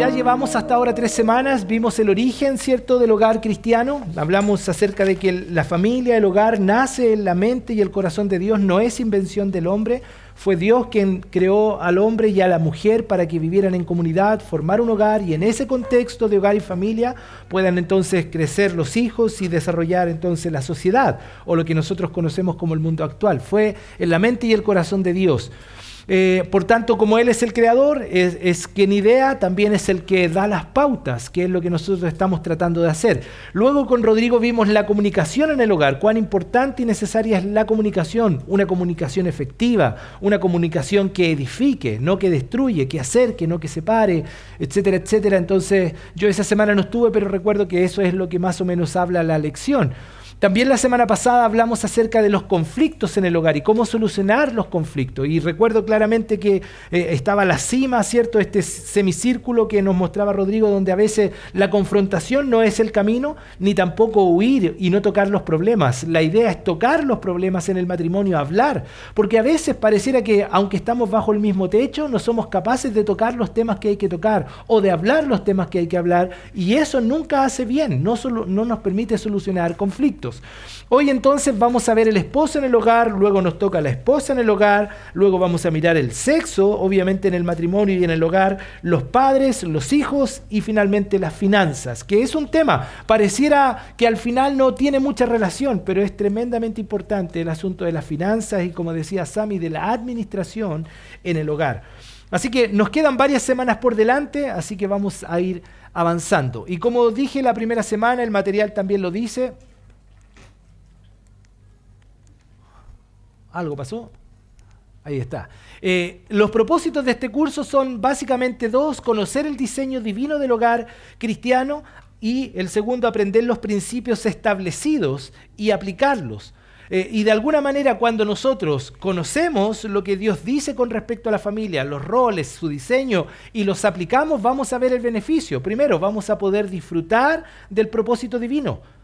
Ya llevamos hasta ahora 3 semanas, vimos el origen, ¿cierto?, del hogar cristiano. Hablamos acerca de que la familia, el hogar, nace en la mente y el corazón de Dios, no es invención del hombre. Fue Dios quien creó al hombre y a la mujer para que vivieran en comunidad, formar un hogar y en ese contexto de hogar y familia puedan entonces crecer los hijos y desarrollar entonces la sociedad o lo que nosotros conocemos como el mundo actual. Fue en la mente y el corazón de Dios. Por tanto, como Él es el creador, es quien idea, también es el que da las pautas, que es lo que nosotros estamos tratando de hacer. Luego con Rodrigo vimos la comunicación en el hogar, cuán importante y necesaria es la comunicación, una comunicación efectiva, una comunicación que edifique, no que destruye, que acerque, no que separe, etcétera, etcétera. Entonces, yo esa semana no estuve, pero recuerdo que eso es lo que más o menos habla la lección. También la semana pasada hablamos acerca de los conflictos en el hogar y cómo solucionar los conflictos. Y recuerdo claramente que estaba la cima, ¿cierto? Este semicírculo que nos mostraba Rodrigo, donde a veces la confrontación no es el camino, ni tampoco huir y no tocar los problemas. La idea es tocar los problemas en el matrimonio, hablar. Porque a veces pareciera que, aunque estamos bajo el mismo techo, no somos capaces de tocar los temas que hay que tocar o de hablar los temas que hay que hablar. Y eso nunca hace bien, no nos permite solucionar conflictos. Hoy entonces vamos a ver el esposo en el hogar, luego nos toca la esposa en el hogar, luego vamos a mirar el sexo, obviamente en el matrimonio y en el hogar, los padres, los hijos y finalmente las finanzas, que es un tema, pareciera que al final no tiene mucha relación, pero es tremendamente importante el asunto de las finanzas y, como decía Sammy, de la administración en el hogar. Así que nos quedan varias semanas por delante, así que vamos a ir avanzando. Y como dije la primera semana, el material también lo dice. ¿Algo pasó? Ahí está. Los propósitos de este curso son básicamente 2: conocer el diseño divino del hogar cristiano y el segundo, aprender los principios establecidos y aplicarlos. Y de alguna manera cuando nosotros conocemos lo que Dios dice con respecto a la familia, los roles, su diseño y los aplicamos, vamos a ver el beneficio. Primero, vamos a poder disfrutar del propósito divino.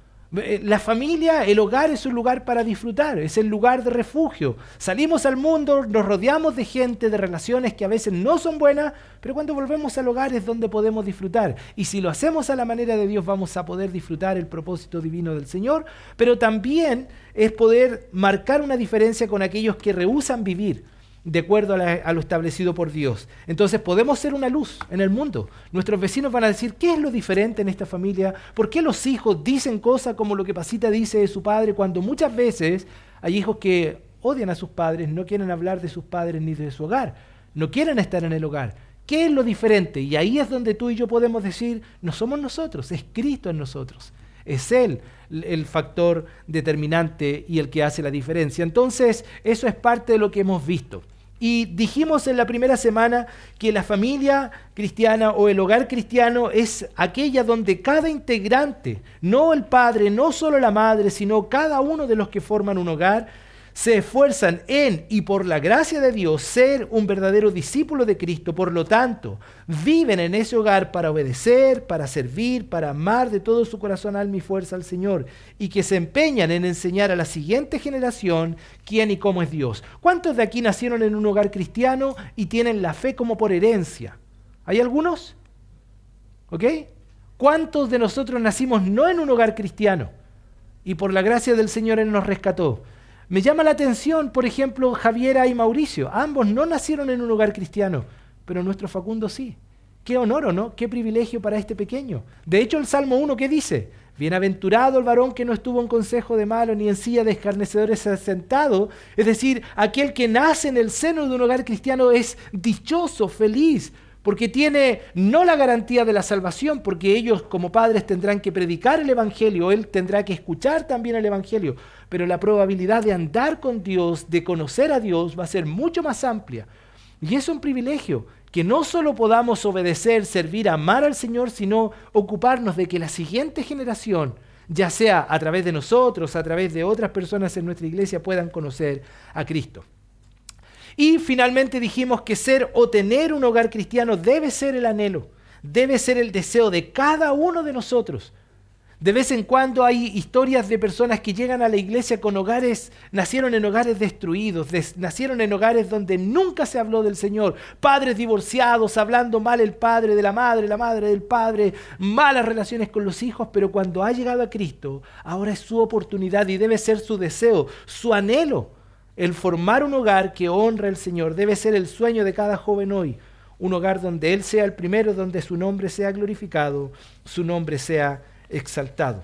La familia, el hogar es un lugar para disfrutar, es el lugar de refugio. Salimos al mundo, nos rodeamos de gente, de relaciones que a veces no son buenas, pero cuando volvemos al hogar es donde podemos disfrutar. Y si lo hacemos a la manera de Dios, vamos a poder disfrutar el propósito divino del Señor, pero también es poder marcar una diferencia con aquellos que rehúsan vivir de acuerdo a lo establecido por Dios. Entonces podemos ser una luz en el mundo. Nuestros vecinos van a decir, ¿qué es lo diferente en esta familia? ¿Por qué los hijos dicen cosas como lo que Pasita dice de su padre, cuando muchas veces hay hijos que odian a sus padres, no quieren hablar de sus padres ni de su hogar, no quieren estar en el hogar? ¿Qué es lo diferente? Y ahí es donde tú y yo podemos decir, no somos nosotros, es Cristo en nosotros. Es Él el factor determinante y el que hace la diferencia. Entonces, eso es parte de lo que hemos visto. Y dijimos en la primera semana que la familia cristiana o el hogar cristiano es aquella donde cada integrante, no el padre, no solo la madre, sino cada uno de los que forman un hogar, se esfuerzan en y por la gracia de Dios ser un verdadero discípulo de Cristo. Por lo tanto, viven en ese hogar para obedecer, para servir, para amar de todo su corazón, alma y fuerza al Señor, y que se empeñan en enseñar a la siguiente generación quién y cómo es Dios. ¿Cuántos de aquí nacieron en un hogar cristiano y tienen la fe como por herencia? ¿Hay algunos? ¿Ok? ¿Cuántos de nosotros nacimos no en un hogar cristiano y por la gracia del Señor Él nos rescató? Me llama la atención, por ejemplo, Javiera y Mauricio. Ambos no nacieron en un hogar cristiano, pero nuestro Facundo sí. Qué honor, ¿o no? Qué privilegio para este pequeño. De hecho, el Salmo 1, ¿qué dice? Bienaventurado el varón que no estuvo en consejo de malos, ni en silla de escarnecedores sentado. Es decir, aquel que nace en el seno de un hogar cristiano es dichoso, feliz, porque tiene no la garantía de la salvación, porque ellos como padres tendrán que predicar el Evangelio, él tendrá que escuchar también el Evangelio, pero la probabilidad de andar con Dios, de conocer a Dios, va a ser mucho más amplia. Y es un privilegio, que no solo podamos obedecer, servir, amar al Señor, sino ocuparnos de que la siguiente generación, ya sea a través de nosotros, a través de otras personas en nuestra iglesia, puedan conocer a Cristo. Y finalmente dijimos que ser o tener un hogar cristiano debe ser el anhelo, debe ser el deseo de cada uno de nosotros. De vez en cuando hay historias de personas que llegan a la iglesia con hogares, nacieron en hogares destruidos, nacieron en hogares donde nunca se habló del Señor, padres divorciados, hablando mal el padre de la madre del padre, malas relaciones con los hijos, pero cuando ha llegado a Cristo, ahora es su oportunidad y debe ser su deseo, su anhelo, el formar un hogar que honra al Señor. Debe ser el sueño de cada joven hoy, un hogar donde Él sea el primero, donde su nombre sea glorificado, su nombre sea exaltado.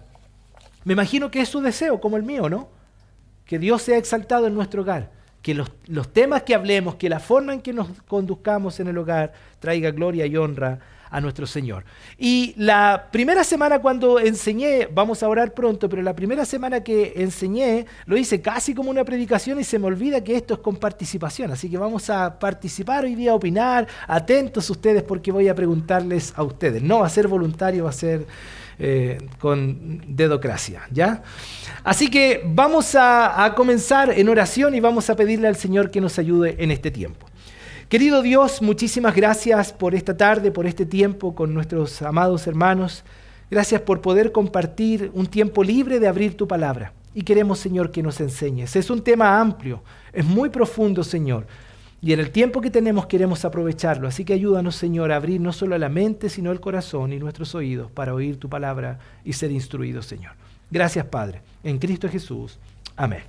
Me imagino que es su deseo, como el mío, ¿no? Que Dios sea exaltado en nuestro hogar, que los temas que hablemos, que la forma en que nos conduzcamos en el hogar traiga gloria y honra a nuestro Señor. Y la primera semana cuando enseñé, vamos a orar pronto, pero la primera semana que enseñé, lo hice casi como una predicación y se me olvida que esto es con participación, así que vamos a participar hoy día, a opinar, atentos ustedes porque voy a preguntarles a ustedes. No va a ser voluntario, va a ser con dedocracia, ¿ya? Así que vamos a comenzar en oración y vamos a pedirle al Señor que nos ayude en este tiempo. Querido Dios, muchísimas gracias por esta tarde, por este tiempo con nuestros amados hermanos. Gracias por poder compartir un tiempo libre de abrir tu palabra. Y queremos, Señor, que nos enseñes. Es un tema amplio, es muy profundo, Señor. Y en el tiempo que tenemos queremos aprovecharlo. Así que ayúdanos, Señor, a abrir no solo la mente, sino el corazón y nuestros oídos para oír tu palabra y ser instruidos, Señor. Gracias, Padre. En Cristo Jesús. Amén.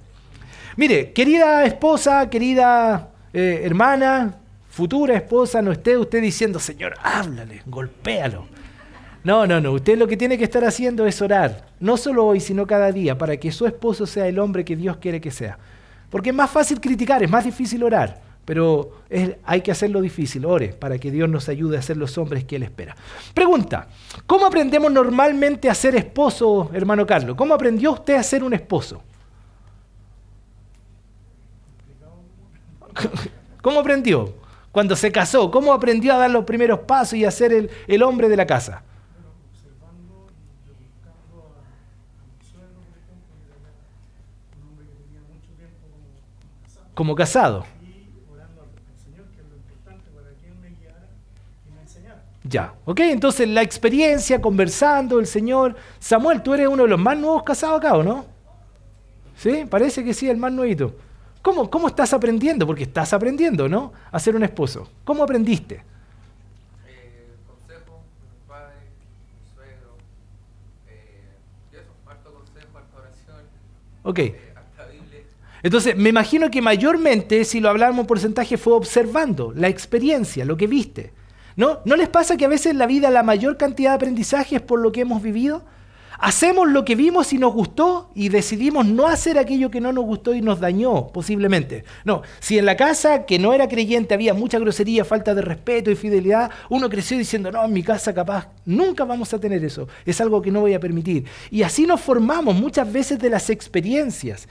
Mire, querida esposa, querida hermana, futura esposa, no esté usted diciendo, Señor, háblale, golpéalo. No. Usted lo que tiene que estar haciendo es orar. No solo hoy, sino cada día, para que su esposo sea el hombre que Dios quiere que sea. Porque es más fácil criticar, es más difícil orar. Pero hay que hacerlo difícil. Ore para que Dios nos ayude a ser los hombres que Él espera. Pregunta, ¿cómo aprendemos normalmente a ser esposo, hermano Carlos? ¿Cómo aprendió usted a ser un esposo? ¿Cómo aprendió? Cuando se casó, ¿cómo aprendió a dar los primeros pasos y a ser el hombre de la casa? Observando y buscando a mi suegro, por ejemplo, que era un hombre que tenía mucho tiempo como casado. Como casado. Ya, ok, entonces la experiencia, conversando, el Señor. Samuel, tú eres uno de los más nuevos casados acá, ¿o no? ¿Sí? Parece que sí, el más nuevito. ¿Cómo estás aprendiendo? Porque estás aprendiendo, ¿no? A ser un esposo. ¿Cómo aprendiste? Consejo, mi padre, mi suegro, y eso, harto consejo, harta oración, Ok. harta Biblia. Entonces, me imagino que mayormente, si lo hablamos en porcentaje, fue observando la experiencia, lo que viste. ¿No les pasa que a veces en la vida la mayor cantidad de aprendizaje es por lo que hemos vivido? Hacemos lo que vimos y nos gustó y decidimos no hacer aquello que no nos gustó y nos dañó, posiblemente. No, si en la casa que no era creyente había mucha grosería, falta de respeto y fidelidad, uno creció diciendo, no, en mi casa capaz nunca vamos a tener eso, es algo que no voy a permitir. Y así nos formamos muchas veces de las experiencias.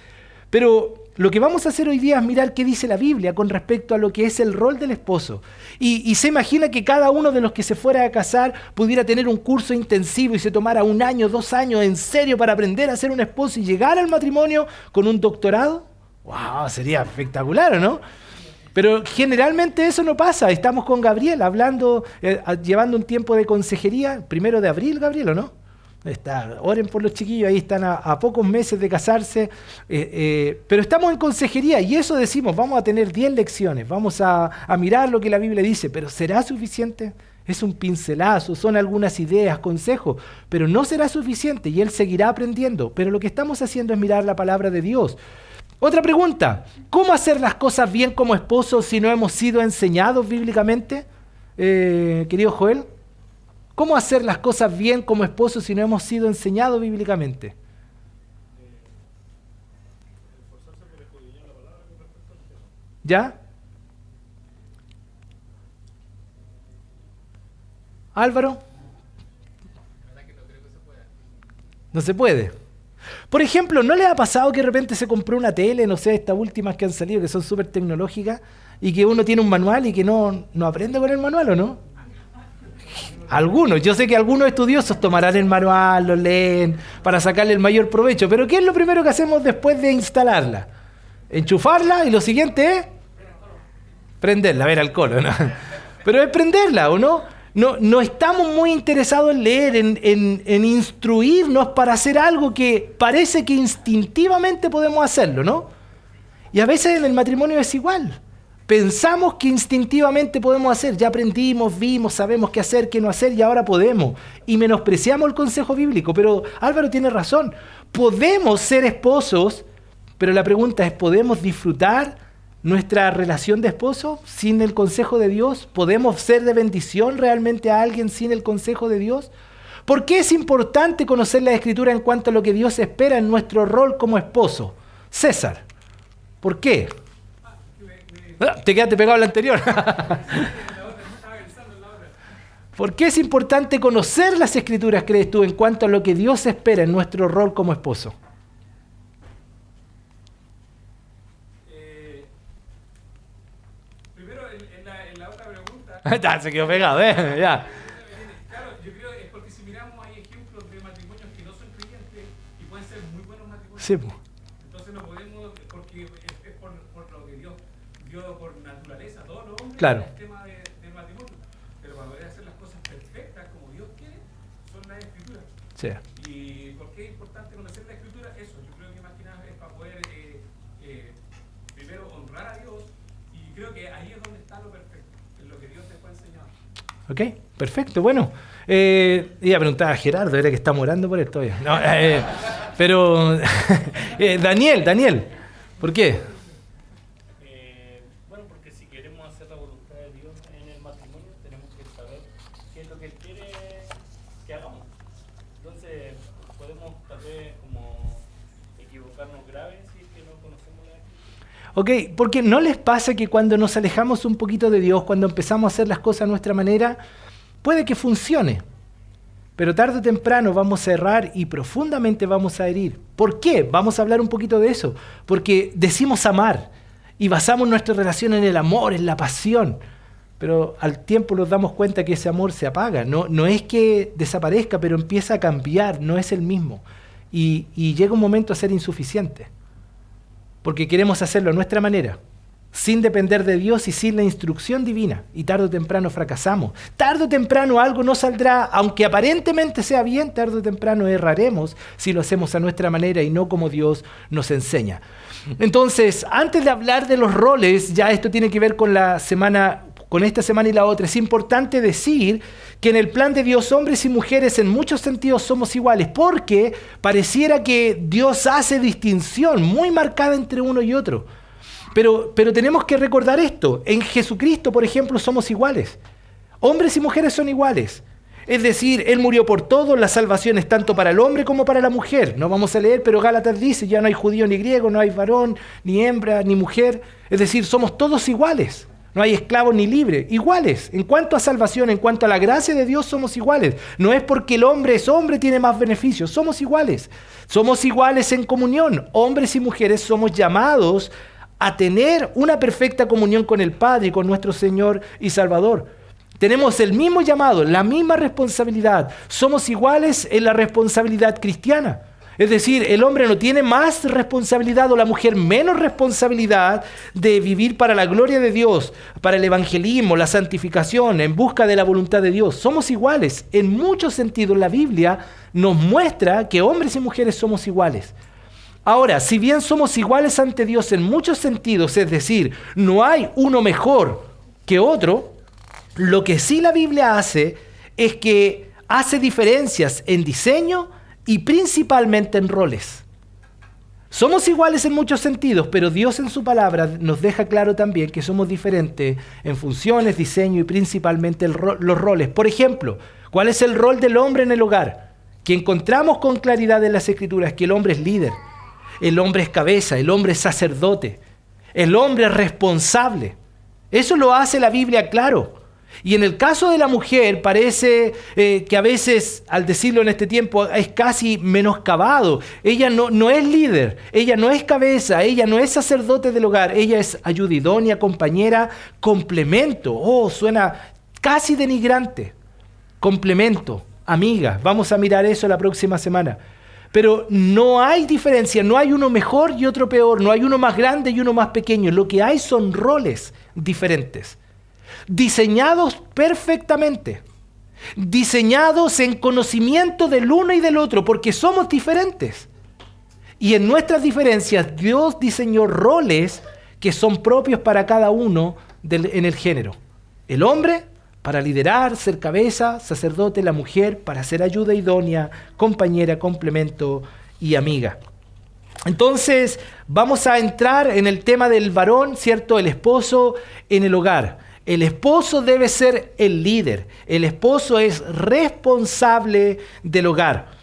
Pero lo que vamos a hacer hoy día es mirar qué dice la Biblia con respecto a lo que es el rol del esposo. Y se imagina que cada uno de los que se fuera a casar pudiera tener un curso intensivo y se tomara 1 año, 2 años en serio para aprender a ser un esposo y llegar al matrimonio con un doctorado. ¡Wow! Sería espectacular, ¿o no? Pero generalmente eso no pasa. Estamos con Gabriel hablando, llevando un tiempo de consejería, 1 de abril, Gabriel, ¿o no? Oren por los chiquillos, ahí están a pocos meses de casarse, pero estamos en consejería y eso decimos, vamos a tener 10 lecciones, vamos a mirar lo que la Biblia dice, pero ¿será suficiente? Es un pincelazo, son algunas ideas, consejos, pero no será suficiente y él seguirá aprendiendo, pero lo que estamos haciendo es mirar la palabra de Dios. Otra pregunta, ¿cómo hacer las cosas bien como esposos si no hemos sido enseñados bíblicamente? Querido Joel. ¿Cómo hacer las cosas bien como esposos si no hemos sido enseñados bíblicamente? Esforzarse por escudriñar la palabra con respecto al tema. ¿Ya? Álvaro. La verdad que no creo que se pueda. No se puede. Por ejemplo, ¿no les ha pasado que de repente se compró una tele, no sé, estas últimas que han salido, que son súper tecnológicas, y que uno tiene un manual y que no aprende con el manual, ¿o no? Algunos, yo sé que algunos estudiosos tomarán el manual, lo leen para sacarle el mayor provecho, pero ¿qué es lo primero que hacemos después de instalarla? Enchufarla y lo siguiente es prenderla, a ver al colo, ¿no? Pero es prenderla, ¿o no? No estamos muy interesados en leer, en instruirnos para hacer algo que parece que instintivamente podemos hacerlo, ¿no? Y a veces en el matrimonio es igual. Pensamos que instintivamente podemos hacer. Ya aprendimos, vimos, sabemos qué hacer, qué no hacer y ahora podemos. Y menospreciamos el consejo bíblico. Pero Álvaro tiene razón. Podemos ser esposos, pero la pregunta es, ¿podemos disfrutar nuestra relación de esposo sin el consejo de Dios? ¿Podemos ser de bendición realmente a alguien sin el consejo de Dios? ¿Por qué es importante conocer la Escritura en cuanto a lo que Dios espera en nuestro rol como esposo? César, ¿por qué? Te quedaste pegado al anterior. ¿Por qué es importante conocer las Escrituras, crees tú, en cuanto a lo que Dios espera en nuestro rol como esposo? Primero, en la otra pregunta... Se quedó pegado, ¿eh? Ya. Claro, yo creo que es porque si miramos hay ejemplos de matrimonios que no son creyentes y pueden ser muy buenos matrimonios. Sí, pues. Entonces no podemos, porque es por lo que Dios dio por naturaleza a todos los hombres, Claro. el tema del matrimonio. Pero para poder hacer las cosas perfectas como Dios quiere, son las Escrituras. Sí. ¿Y por qué es importante conocer la Escritura? Eso, yo creo que más que nada es para poder primero honrar a Dios, y creo que ahí es donde está lo perfecto, en lo que Dios te fue enseñando. Ok, perfecto, bueno. Iba a preguntar a Gerardo, era que estamos orando por él todavía. No, pero, Daniel, ¿por qué? Bueno, porque si queremos hacer la voluntad de Dios en el matrimonio, tenemos que saber qué es lo que Él quiere que hagamos. Entonces, podemos tal vez como equivocarnos grave si es que no conocemos la Escritura. Ok, porque ¿no les pasa que cuando nos alejamos un poquito de Dios, cuando empezamos a hacer las cosas a nuestra manera, puede que funcione, pero tarde o temprano vamos a errar y profundamente vamos a herir? ¿Por qué? Vamos a hablar un poquito de eso. Porque decimos amar y basamos nuestra relación en el amor, en la pasión, pero al tiempo nos damos cuenta que ese amor se apaga. No es que desaparezca, pero empieza a cambiar, no es el mismo. Y llega un momento a ser insuficiente, porque queremos hacerlo a nuestra manera, sin depender de Dios y sin la instrucción divina. Y tarde o temprano fracasamos. Tarde o temprano algo no saldrá, aunque aparentemente sea bien, tarde o temprano erraremos si lo hacemos a nuestra manera y no como Dios nos enseña. Entonces, antes de hablar de los roles, ya esto tiene que ver con la semana, con esta semana y la otra, es importante decir que en el plan de Dios, hombres y mujeres en muchos sentidos somos iguales, porque pareciera que Dios hace distinción muy marcada entre uno y otro. Pero tenemos que recordar esto. En Jesucristo, por ejemplo, somos iguales. Hombres y mujeres son iguales. Es decir, Él murió por todos, la salvación es tanto para el hombre como para la mujer. No vamos a leer, pero Gálatas dice, ya no hay judío ni griego, no hay varón, ni hembra, ni mujer. Es decir, somos todos iguales. No hay esclavo ni libre, iguales. En cuanto a salvación, en cuanto a la gracia de Dios, somos iguales. No es porque el hombre es hombre, tiene más beneficios. Somos iguales. Somos iguales en comunión. Hombres y mujeres somos llamados a tener una perfecta comunión con el Padre y con nuestro Señor y Salvador. Tenemos el mismo llamado, la misma responsabilidad. Somos iguales en la responsabilidad cristiana. Es decir, el hombre no tiene más responsabilidad o la mujer menos responsabilidad de vivir para la gloria de Dios, para el evangelismo, la santificación, en busca de la voluntad de Dios. Somos iguales. En muchos sentidos la Biblia nos muestra que hombres y mujeres somos iguales. Ahora, si bien somos iguales ante Dios en muchos sentidos, es decir, no hay uno mejor que otro, lo que sí la Biblia hace es que hace diferencias en diseño y principalmente en roles. Somos iguales en muchos sentidos, pero Dios en su palabra nos deja claro también que somos diferentes en funciones, diseño y principalmente los roles. Por ejemplo, ¿cuál es el rol del hombre en el hogar? Que encontramos con claridad en las Escrituras que el hombre es líder. El hombre es cabeza, el hombre es sacerdote, el hombre es responsable. Eso lo hace la Biblia claro. Y en el caso de la mujer parece que a veces, al decirlo en este tiempo, es casi menoscabado. Ella no es líder, ella no es cabeza, ella no es sacerdote del hogar, ella es ayuda idónea, compañera, complemento. Oh, suena casi denigrante. Complemento, amiga. Vamos a mirar eso la próxima semana. Pero no hay diferencia, no hay uno mejor y otro peor, no hay uno más grande y uno más pequeño. Lo que hay son roles diferentes, diseñados perfectamente. diseñados en conocimiento del uno y del otro, porque somos diferentes. Y en nuestras diferencias, Dios diseñó roles que son propios para cada uno en el género. El hombre para liderar, ser cabeza, sacerdote; la mujer para ser ayuda idónea, compañera, complemento y amiga. Entonces, vamos a entrar en el tema del varón, ¿cierto? El esposo en el hogar. El esposo debe ser el líder. El esposo es responsable del hogar.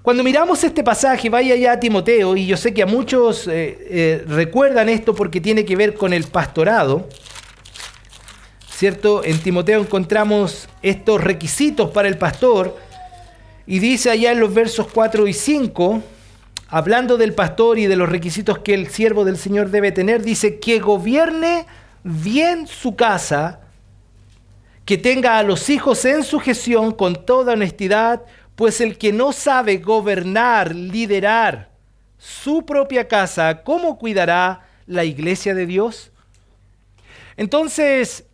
Cuando miramos este pasaje, vaya ya a Timoteo, y yo sé que a muchos recuerdan esto porque tiene que ver con el pastorado, ¿cierto? En Timoteo encontramos estos requisitos para el pastor, y dice allá en los versos 4 y 5, hablando del pastor y de los requisitos que el siervo del Señor debe tener, dice que gobierne bien su casa, que tenga a los hijos en sujeción con toda honestidad, pues el que no sabe gobernar, liderar su propia casa, ¿cómo cuidará la iglesia de Dios? Entonces,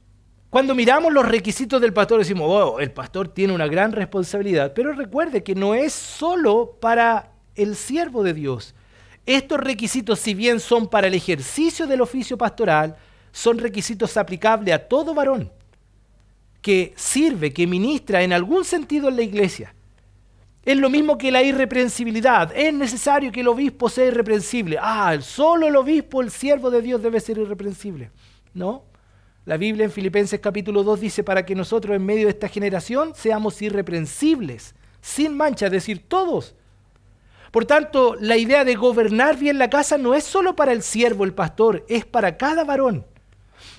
cuando miramos los requisitos del pastor, decimos, oh, el pastor tiene una gran responsabilidad, pero recuerde que no es solo para el siervo de Dios. Estos requisitos, si bien son para el ejercicio del oficio pastoral, son requisitos aplicables a todo varón que sirve, que ministra en algún sentido en la iglesia. Es lo mismo que la irreprensibilidad. Es necesario que el obispo sea irreprensible. Solo el obispo, el siervo de Dios, debe ser irreprensible. ¿No? La Biblia en Filipenses capítulo 2 dice, para que nosotros en medio de esta generación seamos irreprensibles, sin mancha, es decir, todos. Por tanto, la idea de gobernar bien la casa no es solo para el siervo, el pastor, es para cada varón.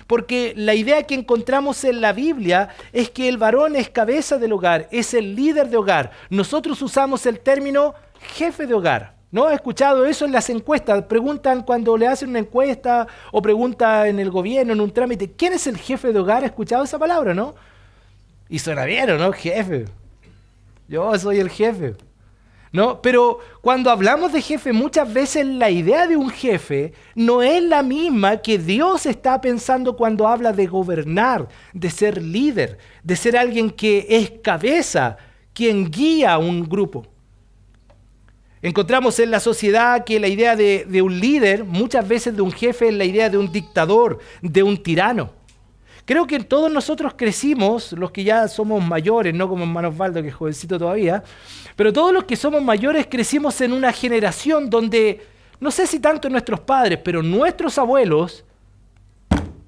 Porque la idea que encontramos en la Biblia es que el varón es cabeza del hogar, es el líder de hogar. Nosotros usamos el término jefe de hogar. ¿No? He escuchado eso en las encuestas. Preguntan cuando le hacen una encuesta o preguntan en el gobierno, en un trámite, ¿quién es el jefe de hogar? ¿He escuchado esa palabra, no? Y suena bien, ¿no? Jefe. Yo soy el jefe. ¿No? Pero cuando hablamos de jefe, muchas veces la idea de un jefe no es la misma que Dios está pensando cuando habla de gobernar, de ser líder, de ser alguien que es cabeza, quien guía a un grupo. Encontramos en la sociedad que la idea de un líder, muchas veces de un jefe, es la idea de un dictador, de un tirano. Creo que todos nosotros crecimos, los que ya somos mayores, no como hermano Osvaldo, que es jovencito todavía, pero todos los que somos mayores crecimos en una generación donde, no sé si tanto nuestros padres, pero nuestros abuelos,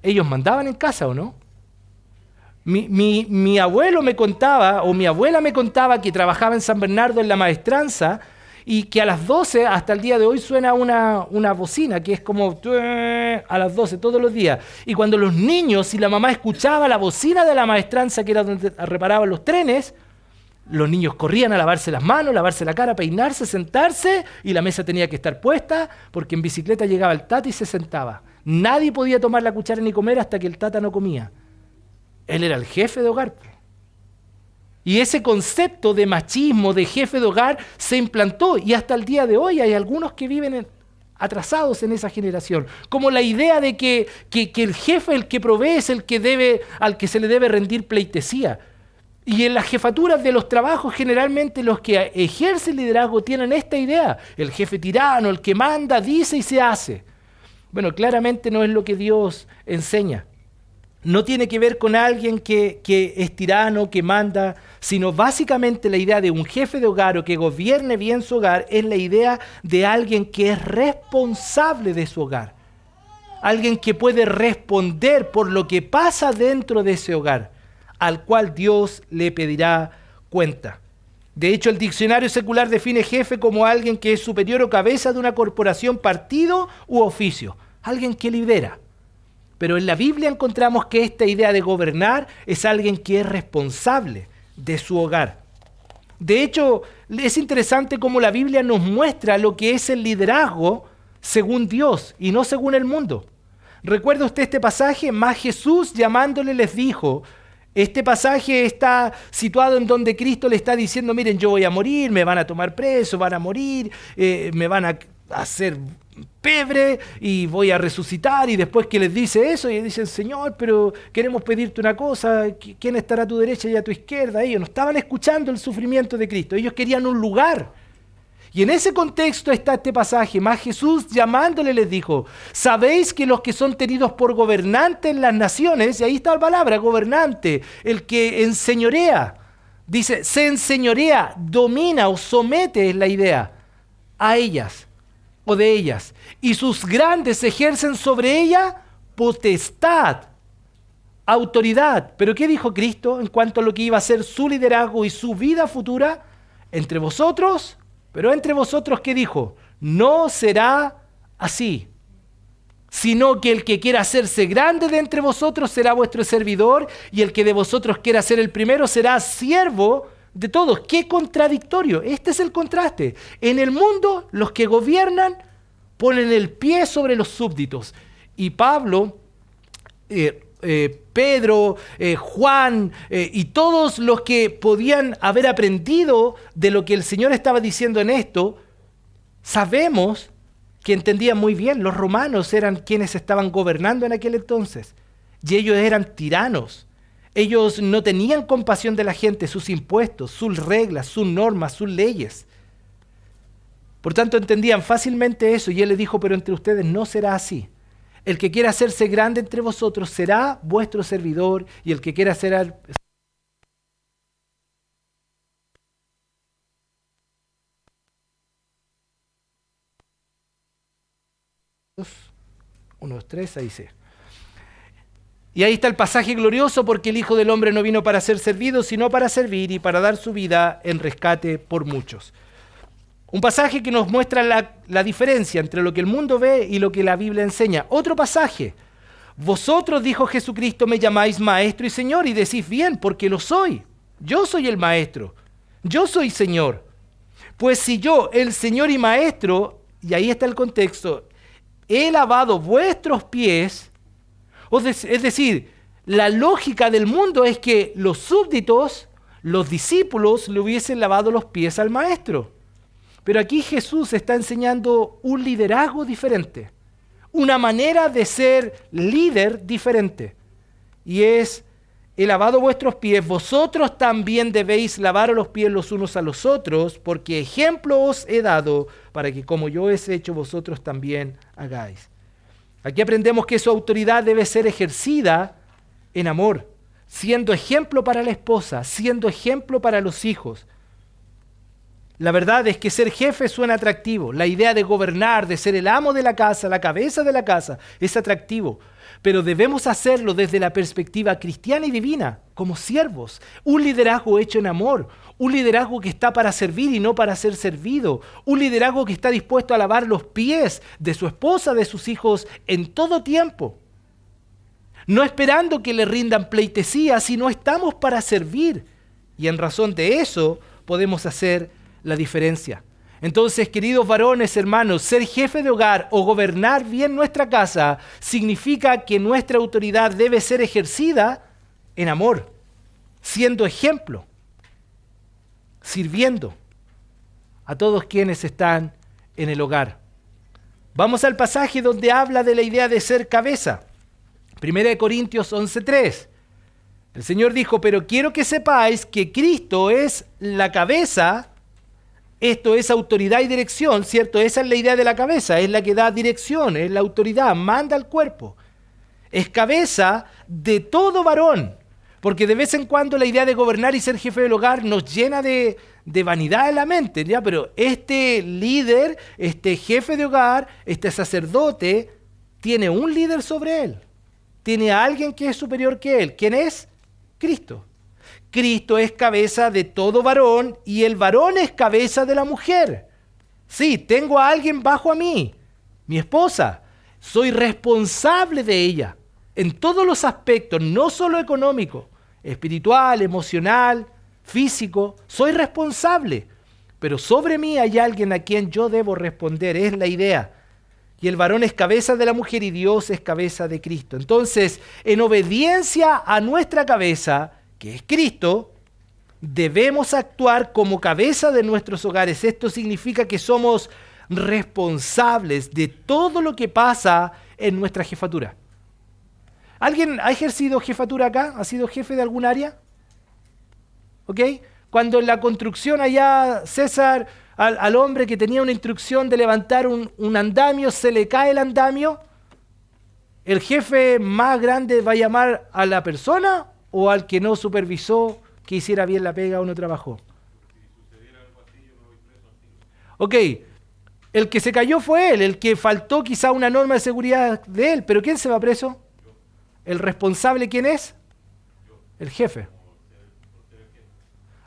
ellos mandaban en casa, ¿o no? Mi abuelo me contaba, o mi abuela me contaba que trabajaba en San Bernardo en la maestranza, y que a las 12, hasta el día de hoy, suena una bocina, que es como a las 12 todos los días. Y cuando los niños y la mamá escuchaban la bocina de la maestranza, que era donde reparaban los trenes, los niños corrían a lavarse las manos, lavarse la cara, peinarse, sentarse, y la mesa tenía que estar puesta, porque en bicicleta llegaba el tata y se sentaba. Nadie podía tomar la cuchara ni comer hasta que el tata no comía. Él era el jefe de hogar. Y ese concepto de machismo, de jefe de hogar, se implantó, y hasta el día de hoy hay algunos que viven atrasados en esa generación. Como la idea de que el jefe, el que provee, es el que debe, al que se le debe rendir pleitesía. Y en las jefaturas de los trabajos, generalmente los que ejercen liderazgo tienen esta idea: el jefe tirano, el que manda, dice y se hace. Bueno, claramente no es lo que Dios enseña. No tiene que ver con alguien que es tirano, que manda, sino básicamente la idea de un jefe de hogar o que gobierne bien su hogar es la idea de alguien que es responsable de su hogar. Alguien que puede responder por lo que pasa dentro de ese hogar, al cual Dios le pedirá cuenta. De hecho, el diccionario secular define jefe como alguien que es superior o cabeza de una corporación, partido u oficio. Alguien que lidera. Pero en la Biblia encontramos que esta idea de gobernar es alguien que es responsable de su hogar. De hecho, es interesante cómo la Biblia nos muestra lo que es el liderazgo según Dios y no según el mundo. ¿Recuerda usted este pasaje? Mas Jesús llamándole les dijo. Este pasaje está situado en donde Cristo le está diciendo: miren, yo voy a morir, me van a tomar preso, van a morir, me van a hacer pebre y voy a resucitar, y después que les dice eso, y dicen, Señor, pero queremos pedirte una cosa, ¿quién estará a tu derecha y a tu izquierda? Ellos no estaban escuchando el sufrimiento de Cristo, ellos querían un lugar. Y en ese contexto está este pasaje, más Jesús llamándole les dijo, sabéis que los que son tenidos por gobernantes en las naciones, y ahí está la palabra, gobernante, el que enseñorea, dice, se enseñorea, domina o somete, es la idea, a ellas o de ellas, y sus grandes ejercen sobre ella potestad, autoridad. ¿Pero qué dijo Cristo en cuanto a lo que iba a ser su liderazgo y su vida futura? Entre vosotros, pero entre vosotros, ¿qué dijo? No será así, sino que el que quiera hacerse grande de entre vosotros será vuestro servidor, y el que de vosotros quiera ser el primero será siervo de todos. ¡Qué contradictorio! Este es el contraste. En el mundo, los que gobiernan ponen el pie sobre los súbditos. Y Pablo, Pedro, Juan y todos los que podían haber aprendido de lo que el Señor estaba diciendo en esto, sabemos que entendían muy bien. Los romanos eran quienes estaban gobernando en aquel entonces, y ellos eran tiranos. Ellos no tenían compasión de la gente, sus impuestos, sus reglas, sus normas, sus leyes. Por tanto, entendían fácilmente eso, y él les dijo, pero entre ustedes no será así. El que quiera hacerse grande entre vosotros será vuestro servidor, y el que quiera ser... Uno, dos, tres, ahí sí. Y ahí está el pasaje glorioso, porque el Hijo del Hombre no vino para ser servido, sino para servir y para dar su vida en rescate por muchos. Un pasaje que nos muestra la diferencia entre lo que el mundo ve y lo que la Biblia enseña. Otro pasaje. Vosotros, dijo Jesucristo, me llamáis Maestro y Señor, y decís bien, porque lo soy. Yo soy el Maestro. Yo soy Señor. Pues si yo, el Señor y Maestro, y ahí está el contexto, he lavado vuestros pies, es decir, la lógica del mundo es que los súbditos, los discípulos, le hubiesen lavado los pies al Maestro. Pero aquí Jesús está enseñando un liderazgo diferente, una manera de ser líder diferente. Y es, he lavado vuestros pies, vosotros también debéis lavaros los pies los unos a los otros, porque ejemplo os he dado para que como yo he hecho, vosotros también hagáis. Aquí aprendemos que su autoridad debe ser ejercida en amor, siendo ejemplo para la esposa, siendo ejemplo para los hijos. La verdad es que ser jefe suena atractivo. La idea de gobernar, de ser el amo de la casa, la cabeza de la casa, es atractivo. Pero debemos hacerlo desde la perspectiva cristiana y divina, como siervos. Un liderazgo hecho en amor. Un liderazgo que está para servir y no para ser servido. Un liderazgo que está dispuesto a lavar los pies de su esposa, de sus hijos, en todo tiempo. No esperando que le rindan pleitesía, sino estamos para servir. Y en razón de eso podemos hacer la diferencia. Entonces, queridos varones, hermanos, ser jefe de hogar o gobernar bien nuestra casa significa que nuestra autoridad debe ser ejercida en amor, siendo ejemplo, sirviendo a todos quienes están en el hogar. Vamos al pasaje donde habla de la idea de ser cabeza. 1 Corintios 11:3. El Señor dijo, pero quiero que sepáis que Cristo es la cabeza. Esto es autoridad y dirección, ¿cierto? Esa es la idea de la cabeza, es la que da dirección, es la autoridad, manda al cuerpo. Es cabeza de todo varón, porque de vez en cuando la idea de gobernar y ser jefe del hogar nos llena de vanidad en la mente, ¿ya? Pero este líder, este jefe de hogar, este sacerdote, tiene un líder sobre él. Tiene a alguien que es superior que él. ¿Quién es? Cristo. Cristo es cabeza de todo varón y el varón es cabeza de la mujer. Sí, tengo a alguien bajo a mí, mi esposa. Soy responsable de ella en todos los aspectos, no solo económico, espiritual, emocional, físico. Soy responsable, pero sobre mí hay alguien a quien yo debo responder, es la idea. Y el varón es cabeza de la mujer y Dios es cabeza de Cristo. Entonces, en obediencia a nuestra cabeza, que es Cristo, debemos actuar como cabeza de nuestros hogares. Esto significa que somos responsables de todo lo que pasa en nuestra jefatura. ¿Alguien ha ejercido jefatura acá? ¿Ha sido jefe de algún área? ¿Ok? Cuando en la construcción allá, César, al hombre que tenía una instrucción de levantar un andamio, se le cae el andamio, ¿el jefe más grande va a llamar a la persona o al que no supervisó que hiciera bien la pega o no trabajó? Ok, el que se cayó fue él, el que faltó quizá una norma de seguridad de él, pero ¿quién se va preso? ¿El responsable quién es? El jefe.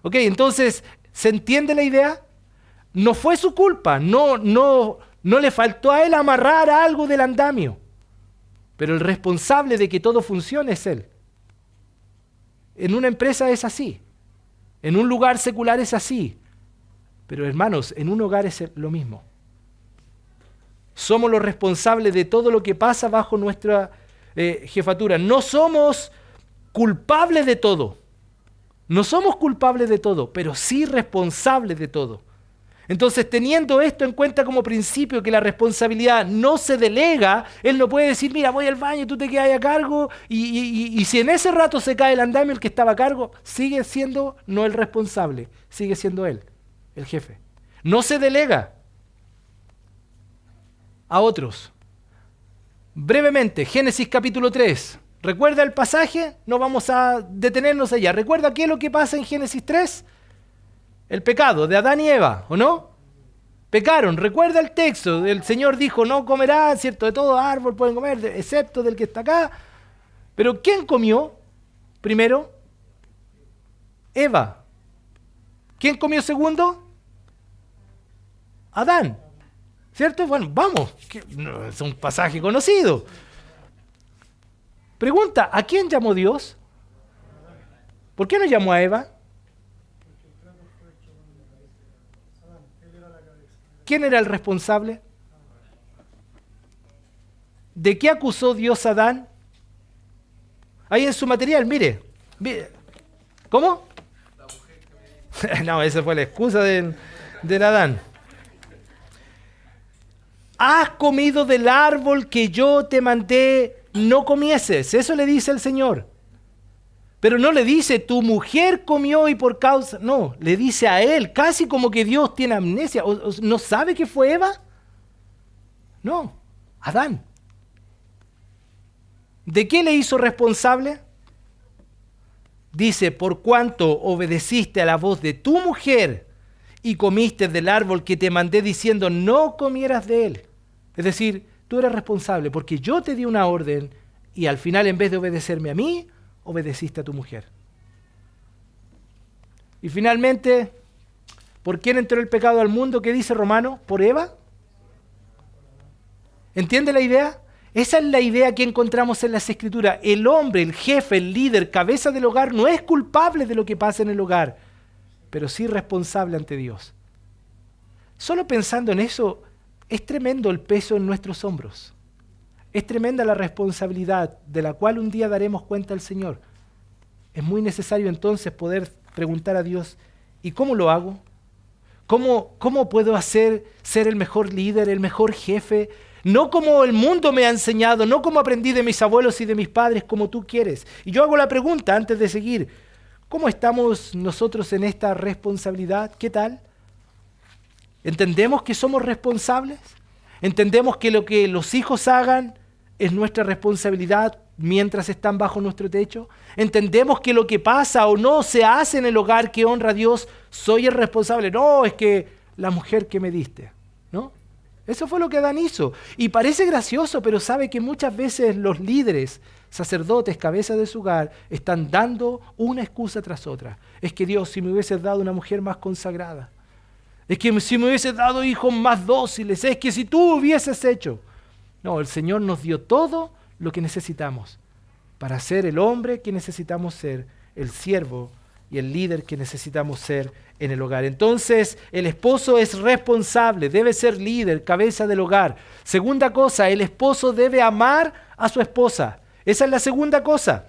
Ok, entonces, ¿se entiende la idea? No fue su culpa, no le faltó a él amarrar algo del andamio, pero el responsable de que todo funcione es él. En una empresa es así, en un lugar secular es así, pero hermanos, en un hogar es lo mismo. Somos los responsables de todo lo que pasa bajo nuestra jefatura. No somos culpables de todo. No somos culpables de todo, pero sí responsables de todo. Entonces, teniendo esto en cuenta como principio, que la responsabilidad no se delega, él no puede decir, mira, voy al baño, tú te quedas a cargo, y si en ese rato se cae el andamio, el que estaba a cargo, sigue siendo no el responsable, sigue siendo él, el jefe. No se delega a otros. Brevemente, Génesis capítulo 3. ¿Recuerda el pasaje? No vamos a detenernos allá. ¿Recuerda qué es lo que pasa en Génesis 3? El pecado de Adán y Eva, ¿o no? Pecaron. ¿Recuerda el texto? El Señor dijo, no comerán, ¿cierto? De todo árbol pueden comer, excepto del que está acá. Pero ¿quién comió primero? Eva. ¿Quién comió segundo? Adán. ¿Cierto? Bueno, vamos. Es un pasaje conocido. Pregunta, ¿a quién llamó Dios? ¿Por qué no llamó a Eva? ¿Quién era el responsable? ¿De qué acusó Dios a Adán? Ahí en su material, mire. ¿Cómo? No, esa fue la excusa de Adán. Has comido del árbol que yo te mandé no comieses. Eso le dice el Señor. Pero no le dice, tu mujer comió y por causa... No, le dice a él, casi como que Dios tiene amnesia. ¿No sabe que fue Eva? No, Adán. ¿De qué le hizo responsable? Dice, por cuanto obedeciste a la voz de tu mujer y comiste del árbol que te mandé diciendo no comieras de él. Es decir, tú eres responsable porque yo te di una orden y al final en vez de obedecerme a mí, obedeciste a tu mujer. Y finalmente, ¿por quién entró el pecado al mundo? ¿Qué dice Romano? ¿Por Eva? ¿Entiende la idea? Esa es la idea que encontramos en las Escrituras. El hombre, el jefe, el líder, cabeza del hogar, no es culpable de lo que pasa en el hogar, pero sí responsable ante Dios. Solo pensando en eso, es tremendo el peso en nuestros hombros. Es tremenda la responsabilidad de la cual un día daremos cuenta al Señor. Es muy necesario entonces poder preguntar a Dios, ¿y cómo lo hago? ¿Cómo puedo ser el mejor líder, el mejor jefe? No como el mundo me ha enseñado, no como aprendí de mis abuelos y de mis padres, como tú quieres. Y yo hago la pregunta antes de seguir, ¿cómo estamos nosotros en esta responsabilidad? ¿Qué tal? ¿Entendemos que somos responsables? ¿Entendemos que lo que los hijos hagan es nuestra responsabilidad mientras están bajo nuestro techo? ¿Entendemos que lo que pasa o no se hace en el hogar que honra a Dios, soy el responsable? No, es que la mujer que me diste, ¿no? Eso fue lo que Adán hizo. Y parece gracioso, pero sabe que muchas veces los líderes, sacerdotes, cabezas de su hogar, están dando una excusa tras otra. Es que Dios, si me hubieses dado una mujer más consagrada, es que si me hubieses dado hijos más dóciles, es que si tú hubieses hecho. No, el Señor nos dio todo lo que necesitamos para ser el hombre que necesitamos ser, el siervo y el líder que necesitamos ser en el hogar. Entonces, el esposo es responsable, debe ser líder, cabeza del hogar. Segunda cosa, el esposo debe amar a su esposa. Esa es la segunda cosa.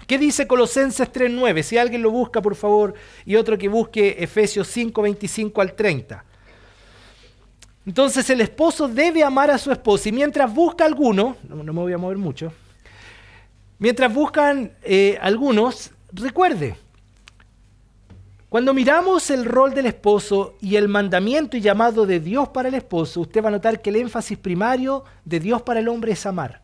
¿Qué dice Colosenses 3:9? Si alguien lo busca, por favor, y otro que busque Efesios 5:25 al 30. Entonces el esposo debe amar a su esposa y mientras busca alguno, no me voy a mover mucho, mientras buscan algunos, recuerde, cuando miramos el rol del esposo y el mandamiento y llamado de Dios para el esposo, usted va a notar que el énfasis primario de Dios para el hombre es amar.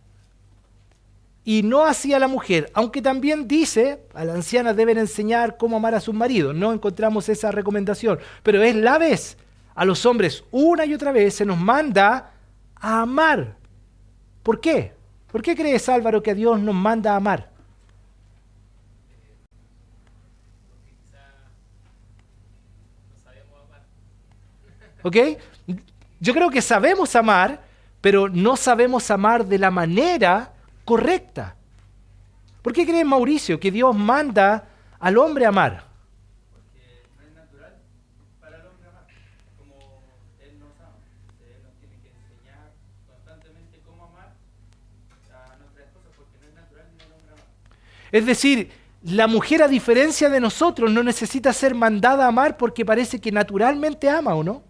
Y no así a la mujer, aunque también dice, a la anciana deben enseñar cómo amar a sus maridos. No encontramos esa recomendación, pero es la vez. A los hombres una y otra vez se nos manda a amar. ¿Por qué? ¿Por qué crees, Álvaro, que Dios nos manda a amar? Porque quizá no sabemos amar. ¿Ok? Yo creo que sabemos amar, pero no sabemos amar de la manera correcta. ¿Por qué cree Mauricio que Dios manda al hombre a amar? Porque no es natural para el hombre amar, como Él nos ama. Él nos tiene que enseñar constantemente cómo amar a nuestra esposa, porque no es natural en el hombre amar. Es decir, la mujer, a diferencia de nosotros, no necesita ser mandada a amar porque parece que naturalmente ama, ¿o no?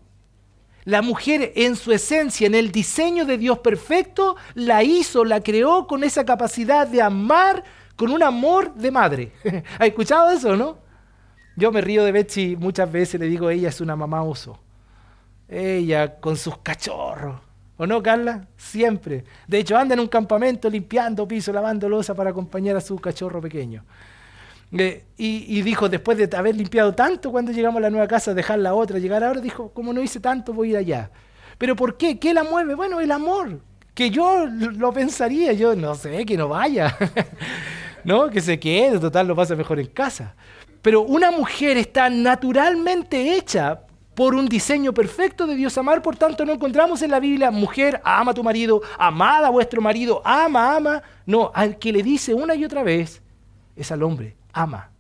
La mujer en su esencia, en el diseño de Dios perfecto, la hizo, la creó con esa capacidad de amar con un amor de madre. ¿Ha escuchado eso, no? Yo me río de Betsy muchas veces, le digo, ella es una mamá oso. Ella con sus cachorros. ¿O no, Carla? Siempre. De hecho, anda en un campamento limpiando piso, lavando loza para acompañar a su cachorro pequeño. Y dijo, después de haber limpiado tanto cuando llegamos a la nueva casa, dejar la otra, llegar ahora, dijo, como no hice tanto, voy a ir allá. ¿Pero por qué? ¿Qué la mueve? Bueno, el amor. Que yo lo pensaría, yo no sé, que no vaya. ¿No? Que se quede, total, lo pasa mejor en casa. Pero una mujer está naturalmente hecha por un diseño perfecto de Dios amar, por tanto no encontramos en la Biblia, mujer, ama a tu marido, amad a vuestro marido, ama. No, al que le dice una y otra vez es al hombre, ama.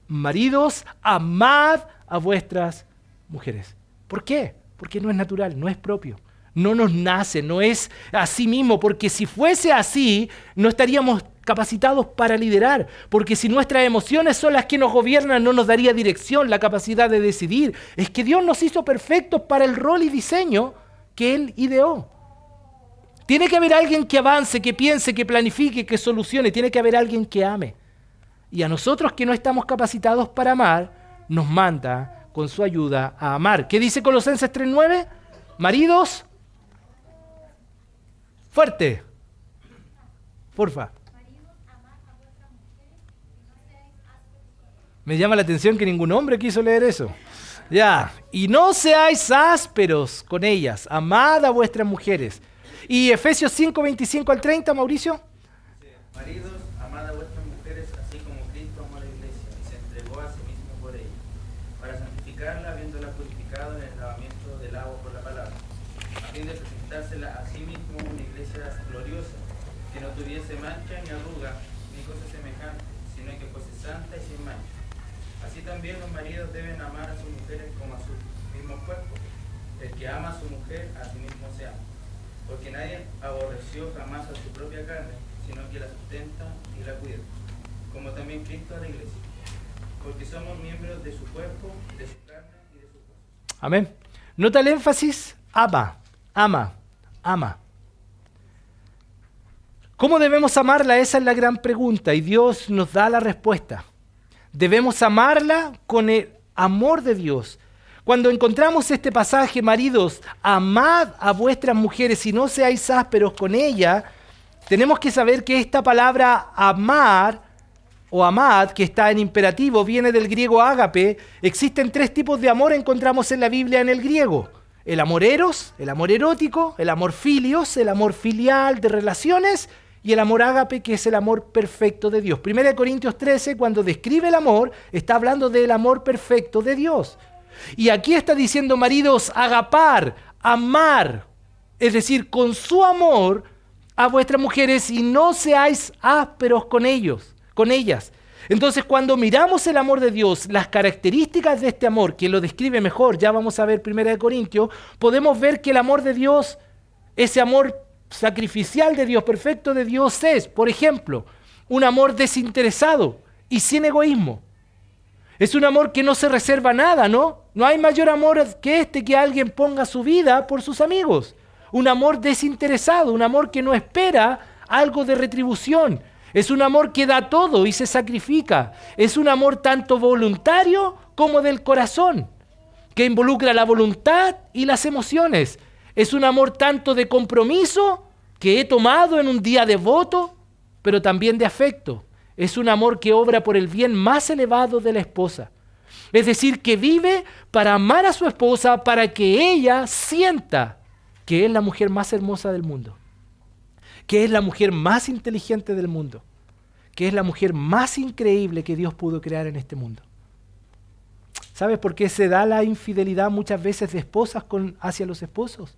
Maridos, amad a vuestras mujeres. ¿Por qué? Porque no es natural, no es propio. No nos nace, no es así mismo, porque si fuese así, no estaríamos capacitados para liderar, porque si nuestras emociones son las que nos gobiernan, no nos daría dirección, la capacidad de decidir. Es que Dios nos hizo perfectos para el rol y diseño que Él ideó. Tiene que haber alguien que avance, que piense, que planifique, que solucione, tiene que haber alguien que ame. Y a nosotros que no estamos capacitados para amar, nos manda con su ayuda a amar. ¿Qué dice Colosenses 3:9? Maridos, fuerte, porfa. Me llama la atención que ningún hombre quiso leer eso. Ya, y no seáis ásperos con ellas, amad a vuestras mujeres. Y Efesios 5:25 al 30, Mauricio. Dice, maridos, amad a vuestras mujeres, así como Cristo amó a la iglesia y se entregó a sí mismo por ella, para santificarla, habiéndola purificado en el lavamiento del agua por la palabra, a fin de presentársela a sí mismo una iglesia gloriosa, que no tuviese mancha ni arruga, ni cosa semejante, sino que fuese santa y sin mancha. Así también los maridos deben amar a sus mujeres como a sus mismos cuerpos. El que ama a su mujer, a sí mismo se ama. Porque nadie aborreció jamás a su propia carne, sino que la sustenta y la cuida, como también Cristo a la iglesia. Porque somos miembros de su cuerpo, de su carne y de su huesos. Amén. Nota el énfasis, ama. ¿Cómo debemos amarla? Esa es la gran pregunta y Dios nos da la respuesta. Debemos amarla con el amor de Dios. Cuando encontramos este pasaje, maridos, amad a vuestras mujeres y no seáis ásperos con ellas, tenemos que saber que esta palabra amar o amad, que está en imperativo, viene del griego ágape. Existen 3 tipos de amor, encontramos en la Biblia en el griego. El amor eros, el amor erótico, el amor filios, el amor filial de relaciones, y el amor ágape, que es el amor perfecto de Dios. 1 Corintios 13, cuando describe el amor, está hablando del amor perfecto de Dios. Y aquí está diciendo, maridos, agapar, amar, es decir, con su amor a vuestras mujeres y no seáis ásperos con ellas. Entonces, cuando miramos el amor de Dios, las características de este amor, que lo describe mejor, ya vamos a ver 1 Corintios, podemos ver que el amor de Dios, ese amor sacrificial de Dios, perfecto de Dios es, por ejemplo, un amor desinteresado y sin egoísmo. Es un amor que no se reserva nada, ¿no? No hay mayor amor que este, que alguien ponga su vida por sus amigos. Un amor desinteresado, un amor que no espera algo de retribución. Es un amor que da todo y se sacrifica. Es un amor tanto voluntario como del corazón, que involucra la voluntad y las emociones. Es un amor tanto de compromiso que he tomado en un día de voto, pero también de afecto. Es un amor que obra por el bien más elevado de la esposa. Es decir, que vive para amar a su esposa, para que ella sienta que es la mujer más hermosa del mundo, que es la mujer más inteligente del mundo, que es la mujer más increíble que Dios pudo crear en este mundo. ¿Sabes por qué se da la infidelidad muchas veces de esposas hacia los esposos?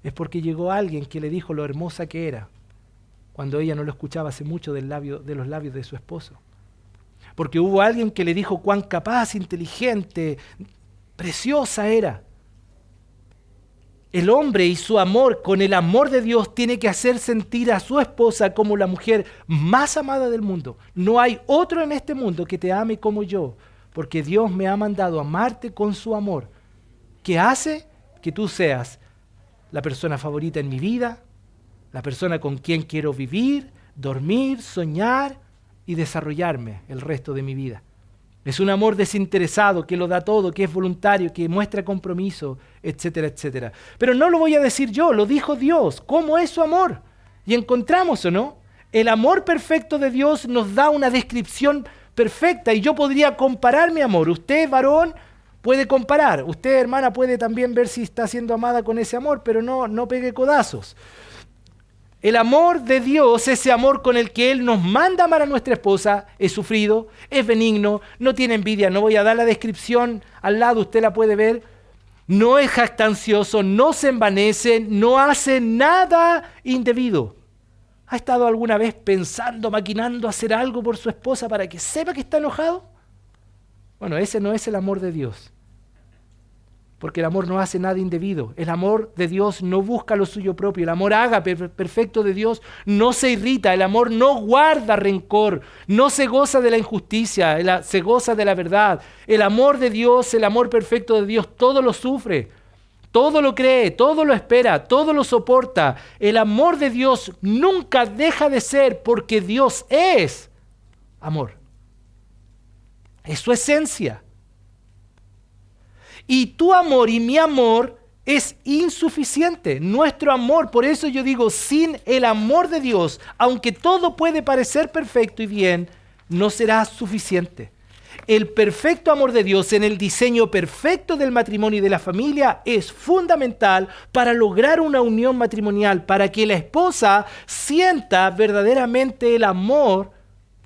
Es porque llegó alguien que le dijo lo hermosa que era, cuando ella no lo escuchaba hace mucho de los labios de su esposo. Porque hubo alguien que le dijo cuán capaz, inteligente, preciosa era. El hombre y su amor, con el amor de Dios, tiene que hacer sentir a su esposa como la mujer más amada del mundo. No hay otro en este mundo que te ame como yo, porque Dios me ha mandado a amarte con su amor, que hace que tú seas la persona favorita en mi vida, la persona con quien quiero vivir, dormir, soñar y desarrollarme el resto de mi vida. Es un amor desinteresado, que lo da todo, que es voluntario, que muestra compromiso, etcétera, etcétera. Pero no lo voy a decir yo, lo dijo Dios. ¿Cómo es su amor? Y encontramos, ¿o no? El amor perfecto de Dios nos da una descripción perfecta y yo podría comparar mi amor. Usted, varón, puede comparar. Usted, hermana, puede también ver si está siendo amada con ese amor, pero no pegue codazos. El amor de Dios, ese amor con el que Él nos manda amar a nuestra esposa, es sufrido, es benigno, no tiene envidia. No voy a dar la descripción al lado, usted la puede ver. No es jactancioso, no se envanece, no hace nada indebido. ¿Ha estado alguna vez pensando, maquinando hacer algo por su esposa para que sepa que está enojado? Bueno, ese no es el amor de Dios. Porque el amor no hace nada indebido. El amor de Dios no busca lo suyo propio. El amor ágape perfecto de Dios no se irrita. El amor no guarda rencor. No se goza de la injusticia. Se goza de la verdad. El amor de Dios, el amor perfecto de Dios, todo lo sufre. Todo lo cree, todo lo espera, todo lo soporta. El amor de Dios nunca deja de ser porque Dios es amor. Es su esencia. Y tu amor y mi amor es insuficiente. Nuestro amor, por eso yo digo, sin el amor de Dios, aunque todo puede parecer perfecto y bien, no será suficiente. El perfecto amor de Dios en el diseño perfecto del matrimonio y de la familia es fundamental para lograr una unión matrimonial, para que la esposa sienta verdaderamente el amor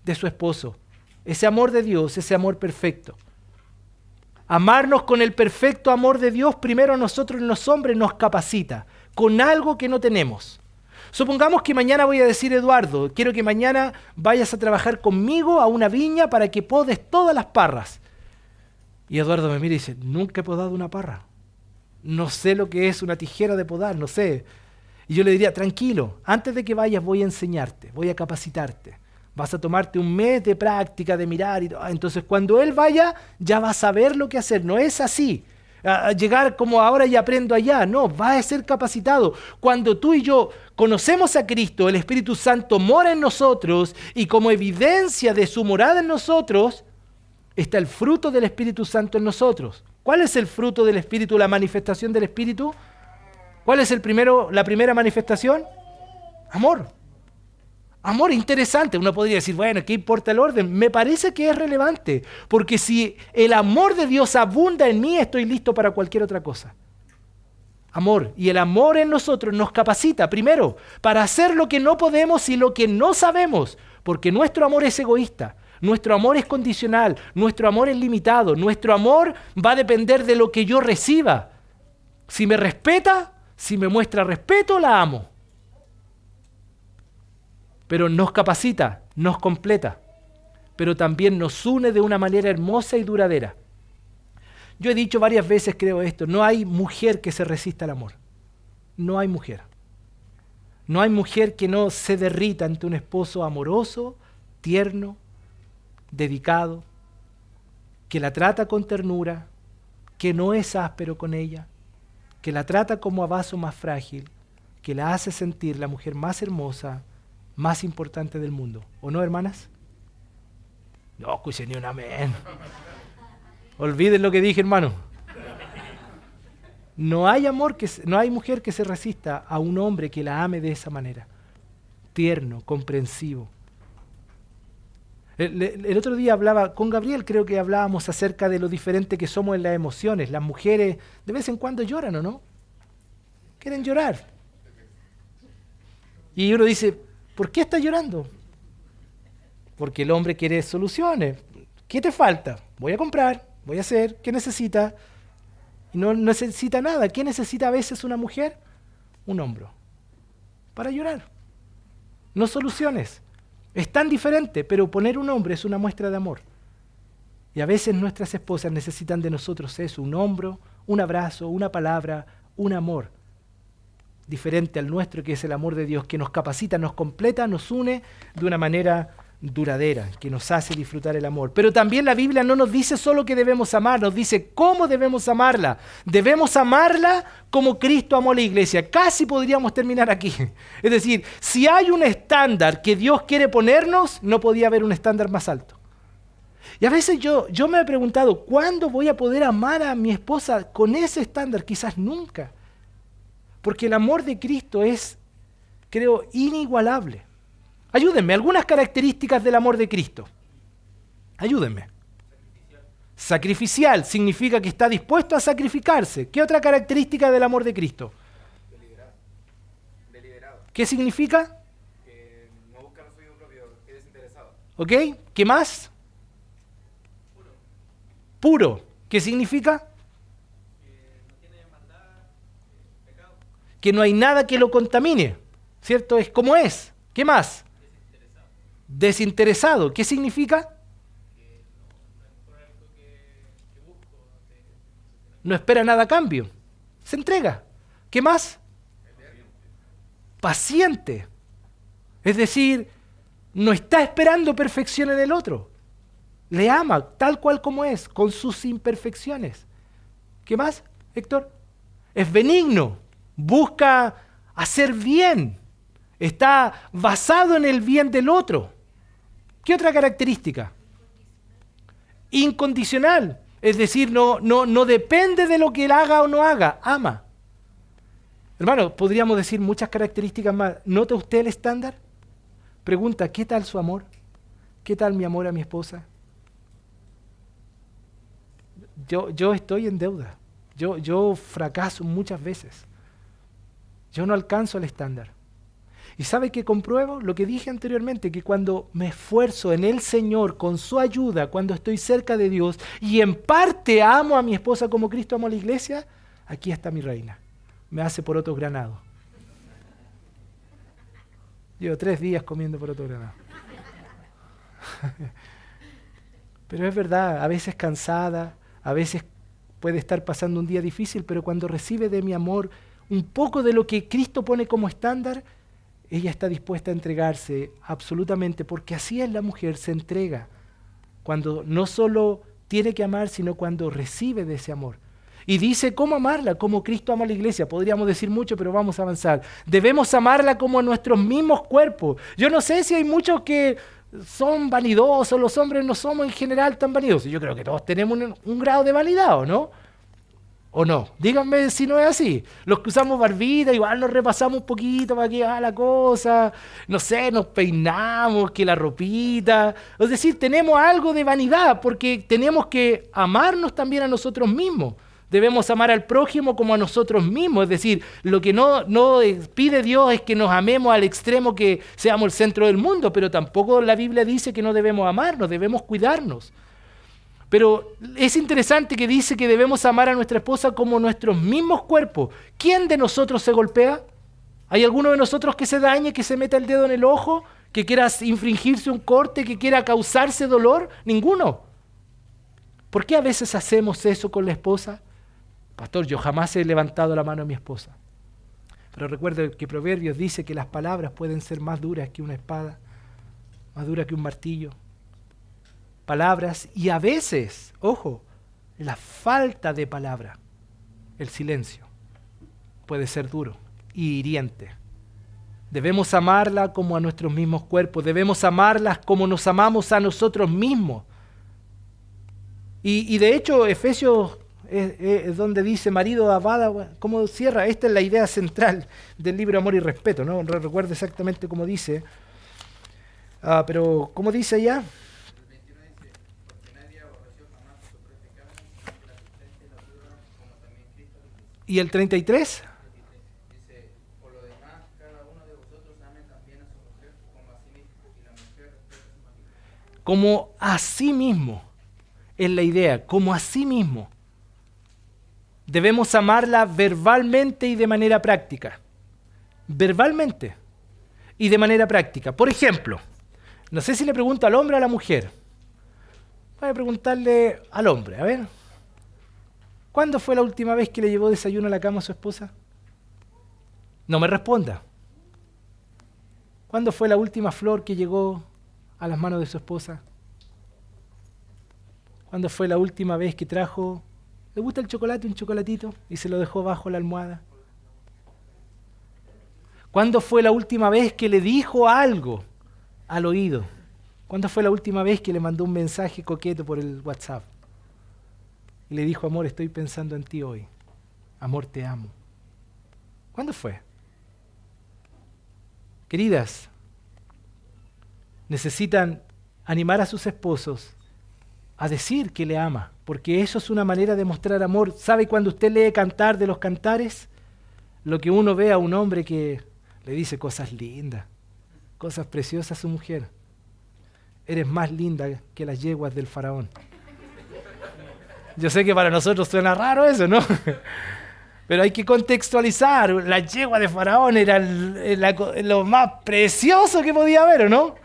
de su esposo. Ese amor de Dios, ese amor perfecto. Amarnos con el perfecto amor de Dios, primero a nosotros los hombres nos capacita con algo que no tenemos. Supongamos que mañana voy a decir, Eduardo, quiero que mañana vayas a trabajar conmigo a una viña para que podes todas las parras. Y Eduardo me mira y dice, nunca he podado una parra. No sé lo que es una tijera de podar, no sé. Y yo le diría, tranquilo, antes de que vayas voy a enseñarte, voy a capacitarte. Vas a tomarte un mes de práctica, de mirar. Entonces, cuando él vaya, ya va a saber lo que hacer. No es así. A llegar como ahora y aprendo allá. No, va a ser capacitado. Cuando tú y yo conocemos a Cristo, el Espíritu Santo mora en nosotros y como evidencia de su morada en nosotros, está el fruto del Espíritu Santo en nosotros. ¿Cuál es el fruto del Espíritu, la manifestación del Espíritu? ¿Cuál es la primera manifestación? Amor. Amor, interesante. Uno podría decir, bueno, ¿qué importa el orden? Me parece que es relevante, porque si el amor de Dios abunda en mí, estoy listo para cualquier otra cosa. Amor. Y el amor en nosotros nos capacita, primero, para hacer lo que no podemos y lo que no sabemos, porque nuestro amor es egoísta, nuestro amor es condicional, nuestro amor es limitado, nuestro amor va a depender de lo que yo reciba. Si me respeta, si me muestra respeto, la amo. Pero nos capacita, nos completa, pero también nos une de una manera hermosa y duradera. Yo he dicho varias veces, creo esto, no hay mujer que se resista al amor. No hay mujer. No hay mujer que no se derrita ante un esposo amoroso, tierno, dedicado, que la trata con ternura, que no es áspero con ella, que la trata como a vaso más frágil, que la hace sentir la mujer más hermosa, más importante del mundo. ¿O no, hermanas? No escuché ni un amén. Olviden lo que dije, hermano. No hay mujer que se resista a un hombre que la ame de esa manera. Tierno, comprensivo. El otro día hablaba con Gabriel, creo que hablábamos acerca de lo diferente que somos en las emociones. Las mujeres de vez en cuando lloran, ¿o no? Quieren llorar. Y uno dice, ¿por qué estás llorando? Porque el hombre quiere soluciones. ¿Qué te falta? Voy a comprar, voy a hacer, ¿qué necesita? Y no necesita nada. ¿Qué necesita a veces una mujer? Un hombro. Para llorar. No soluciones. Es tan diferente, pero poner un hombro es una muestra de amor. Y a veces nuestras esposas necesitan de nosotros eso, un hombro, un abrazo, una palabra, un amor. Diferente al nuestro, que es el amor de Dios, que nos capacita, nos completa, nos une de una manera duradera, que nos hace disfrutar el amor. Pero también la Biblia no nos dice solo que debemos amar, nos dice cómo debemos amarla. Debemos amarla como Cristo amó a la iglesia. Casi podríamos terminar aquí. Es decir, si hay un estándar que Dios quiere ponernos, no podía haber un estándar más alto. Y a veces yo me he preguntado, ¿cuándo voy a poder amar a mi esposa con ese estándar? Quizás nunca. Porque el amor de Cristo es, creo, inigualable. Ayúdenme, algunas características del amor de Cristo. Ayúdenme. Sacrificial significa que está dispuesto a sacrificarse. ¿Qué otra característica del amor de Cristo? Deliberado. ¿Qué significa? Que no busca lo suyo propio, que es desinteresado. ¿Ok? ¿Qué más? Puro. ¿Qué significa? Que no hay nada que lo contamine, ¿cierto? Es como es. ¿Qué más? Desinteresado. ¿Qué significa? No espera nada a cambio. Se entrega. ¿Qué más? Paciente. Es decir, no está esperando perfección en el otro. Le ama tal cual como es, con sus imperfecciones. ¿Qué más, Héctor? Es benigno. Busca hacer bien. Está basado en el bien del otro. ¿Qué otra característica? Incondicional. Es decir, no depende de lo que él haga o no haga. Ama. Hermano, podríamos decir muchas características más. ¿Nota usted el estándar? Pregunta, ¿qué tal su amor? ¿Qué tal mi amor a mi esposa? Yo estoy en deuda. Yo fracaso muchas veces. Yo no alcanzo el estándar. ¿Y sabe qué compruebo? Lo que dije anteriormente, que cuando me esfuerzo en el Señor, con su ayuda, cuando estoy cerca de Dios, y en parte amo a mi esposa como Cristo amó a la iglesia, aquí está mi reina. Me hace porotos granados. Llevo 3 días comiendo porotos granados. Pero es verdad, a veces cansada, a veces puede estar pasando un día difícil, pero cuando recibe de mi amor un poco de lo que Cristo pone como estándar, ella está dispuesta a entregarse absolutamente, porque así es la mujer, se entrega. Cuando no solo tiene que amar, sino cuando recibe de ese amor. Y dice cómo amarla, como Cristo ama a la iglesia. Podríamos decir mucho, pero vamos a avanzar. Debemos amarla como a nuestros mismos cuerpos. Yo no sé si hay muchos que son vanidosos, los hombres no somos en general tan vanidosos. Yo creo que todos tenemos un grado de vanidad, ¿no? ¿O no? Díganme si no es así. Los que usamos barbita, igual nos repasamos un poquito para que haga la cosa. No sé, nos peinamos, que la ropita. Es decir, tenemos algo de vanidad porque tenemos que amarnos también a nosotros mismos. Debemos amar al prójimo como a nosotros mismos. Es decir, lo que no pide Dios es que nos amemos al extremo que seamos el centro del mundo, pero tampoco la Biblia dice que no debemos amarnos, debemos cuidarnos. Pero es interesante que dice que debemos amar a nuestra esposa como nuestros mismos cuerpos. ¿Quién de nosotros se golpea? ¿Hay alguno de nosotros que se dañe, que se meta el dedo en el ojo, que quiera infringirse un corte, que quiera causarse dolor? Ninguno. ¿Por qué a veces hacemos eso con la esposa? Pastor, yo jamás he levantado la mano a mi esposa. Pero recuerde que Proverbios dice que las palabras pueden ser más duras que una espada, más duras que un martillo. Palabras, y a veces, ojo, la falta de palabra, el silencio, puede ser duro y hiriente. Debemos amarla como a nuestros mismos cuerpos, debemos amarlas como nos amamos a nosotros mismos. Y de hecho, Efesios es donde dice, marido, amada, ¿cómo cierra? Esta es la idea central del libro Amor y Respeto, no recuerdo exactamente cómo dice, pero ¿cómo dice allá? El 21 dice, porque nadie aborreció jamás su propia carne, sino que la asistencia y la pura, como también Cristo lo hizo. ¿Y el 33? Dice, por lo demás, cada uno de vosotros ame también a su mujer como a sí mismo, y la mujer respeta a su marido. Como a sí mismo, es la idea, como a sí mismo. Debemos amarla verbalmente y de manera práctica. Verbalmente y de manera práctica. Por ejemplo, no sé si le pregunto al hombre o a la mujer. Voy a preguntarle al hombre, a ver. ¿Cuándo fue la última vez que le llevó desayuno a la cama a su esposa? No me responda. ¿Cuándo fue la última flor que llegó a las manos de su esposa? ¿Cuándo fue la última vez que trajo, le gusta el chocolate, un chocolatito, y se lo dejó bajo la almohada? ¿Cuándo fue la última vez que le dijo algo al oído? ¿Cuándo fue la última vez que le mandó un mensaje coqueto por el WhatsApp? Y le dijo, amor, estoy pensando en ti hoy. Amor, te amo. ¿Cuándo fue? Queridas, necesitan animar a sus esposos a decir que le ama, porque eso es una manera de mostrar amor. ¿Sabe cuando usted lee Cantar de los Cantares? Lo que uno ve a un hombre que le dice cosas lindas, cosas preciosas a su mujer. Eres más linda que las yeguas del faraón. Yo sé que para nosotros suena raro eso, ¿no? Pero hay que contextualizar. La yegua de faraón era lo más precioso que podía haber, ¿o no?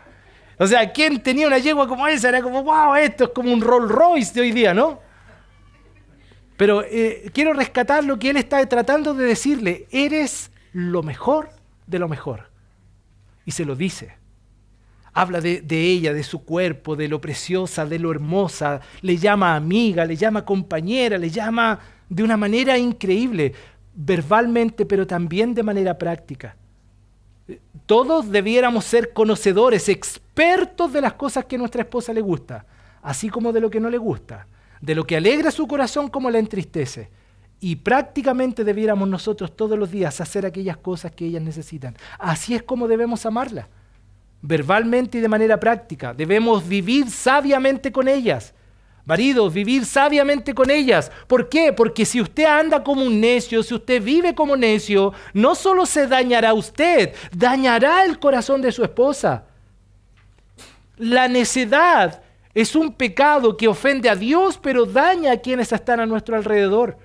O sea, ¿quién tenía una yegua como esa? Era como, wow, esto es como un Rolls Royce de hoy día, ¿no? Pero quiero rescatar lo que él está tratando de decirle. Eres lo mejor de lo mejor. Y se lo dice. Habla de ella, de su cuerpo, de lo preciosa, de lo hermosa. Le llama amiga, le llama compañera, le llama de una manera increíble. Verbalmente, pero también de manera práctica. Todos debiéramos ser conocedores, expertos de las cosas que a nuestra esposa le gusta, así como de lo que no le gusta, de lo que alegra su corazón como la entristece. Y prácticamente debiéramos nosotros todos los días hacer aquellas cosas que ellas necesitan. Así es como debemos amarla, verbalmente y de manera práctica. Debemos vivir sabiamente con ellas. Maridos, vivir sabiamente con ellas. ¿Por qué? Porque si usted anda como un necio, si usted vive como necio, no solo se dañará usted, dañará el corazón de su esposa. La necedad es un pecado que ofende a Dios, pero daña a quienes están a nuestro alrededor.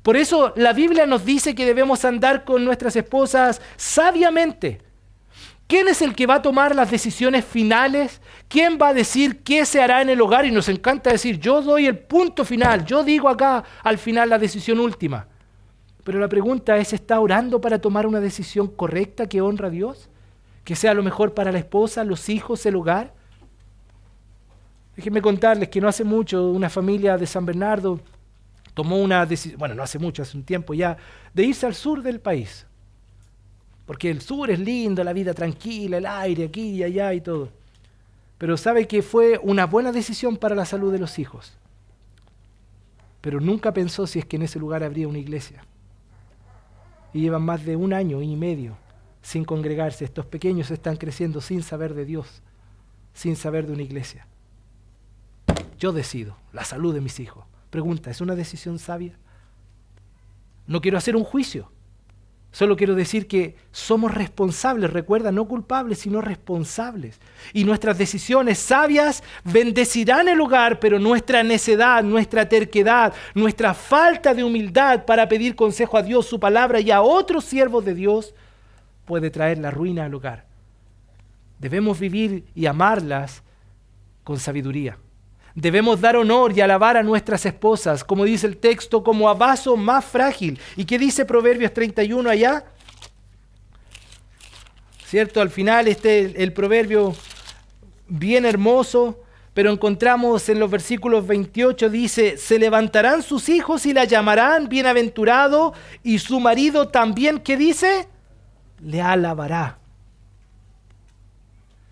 Por eso la Biblia nos dice que debemos andar con nuestras esposas sabiamente. ¿Quién es el que va a tomar las decisiones finales? ¿Quién va a decir qué se hará en el hogar? Y nos encanta decir, yo doy el punto final, yo digo acá al final la decisión última. Pero la pregunta es, ¿está orando para tomar una decisión correcta que honra a Dios? ¿Que sea lo mejor para la esposa, los hijos, el hogar? Déjenme contarles que no hace mucho una familia de San Bernardo tomó una decisión, bueno, no hace mucho, hace un tiempo ya, de irse al sur del país. Porque el sur es lindo, la vida tranquila, el aire aquí y allá y todo. Pero sabe que fue una buena decisión para la salud de los hijos. Pero nunca pensó si es que en ese lugar habría una iglesia. Y llevan más de 1 año y medio sin congregarse. Estos pequeños están creciendo sin saber de Dios, sin saber de una iglesia. Yo decido la salud de mis hijos. Pregunta, ¿es una decisión sabia? No quiero hacer un juicio. Solo quiero decir que somos responsables, recuerda, no culpables, sino responsables. Y nuestras decisiones sabias bendecirán el hogar, pero nuestra necedad, nuestra terquedad, nuestra falta de humildad para pedir consejo a Dios, su palabra y a otros siervos de Dios, puede traer la ruina al hogar. Debemos vivir y amarlas con sabiduría. Debemos dar honor y alabar a nuestras esposas, como dice el texto, como a vaso más frágil. ¿Y qué dice Proverbios 31 allá? ¿Cierto? Al final el proverbio bien hermoso, Pero encontramos en los versículos 28, dice, se levantarán sus hijos y la llamarán bienaventurado, y su marido también, ¿qué dice? Le alabará.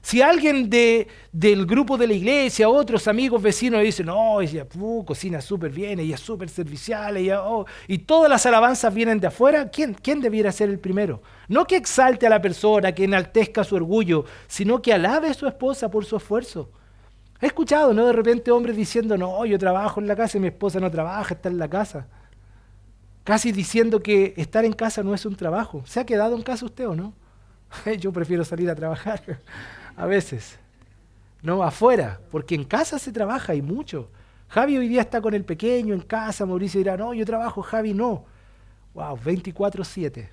Si alguien del grupo de la iglesia, otros amigos, vecinos, dicen, no, ella cocina súper bien, ella es súper servicial, y todas las alabanzas vienen de afuera, ¿quién debiera ser el primero? No que exalte a la persona, que enaltezca su orgullo, sino que alabe a su esposa por su esfuerzo. He escuchado, ¿no? De repente hombres diciendo, no, yo trabajo en la casa y mi esposa no trabaja, está en la casa. Casi diciendo que estar en casa no es un trabajo. ¿Se ha quedado en casa usted o no? Yo prefiero salir a trabajar a veces. No, afuera, porque en casa se trabaja y mucho. Javi hoy día está con el pequeño en casa, Mauricio dirá, no, yo trabajo, Javi no. Wow, 24/7.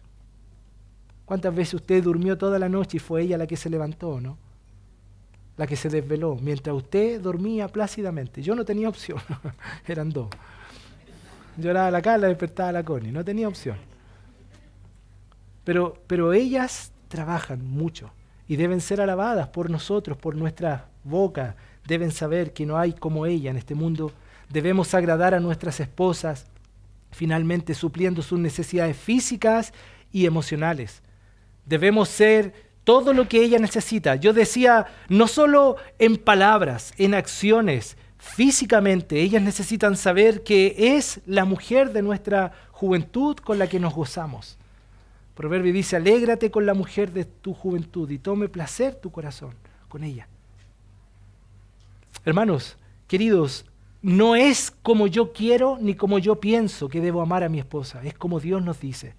¿Cuántas veces usted durmió toda la noche y fue ella la que se levantó, no? La que se desveló, mientras usted dormía plácidamente. Yo no tenía opción, eran dos. Lloraba la Carla, despertaba la Connie, no tenía opción. Pero ellas trabajan mucho y deben ser alabadas por nosotros, por nuestra boca. Deben saber que no hay como ella en este mundo. Debemos agradar a nuestras esposas, finalmente supliendo sus necesidades físicas y emocionales. Debemos ser todo lo que ella necesita. Yo decía, no solo en palabras, en acciones, físicamente. Ellas necesitan saber que es la mujer de nuestra juventud con la que nos gozamos. Proverbio dice, alégrate con la mujer de tu juventud y tome placer tu corazón con ella. Hermanos, queridos, no es como yo quiero ni como yo pienso que debo amar a mi esposa, es como Dios nos dice.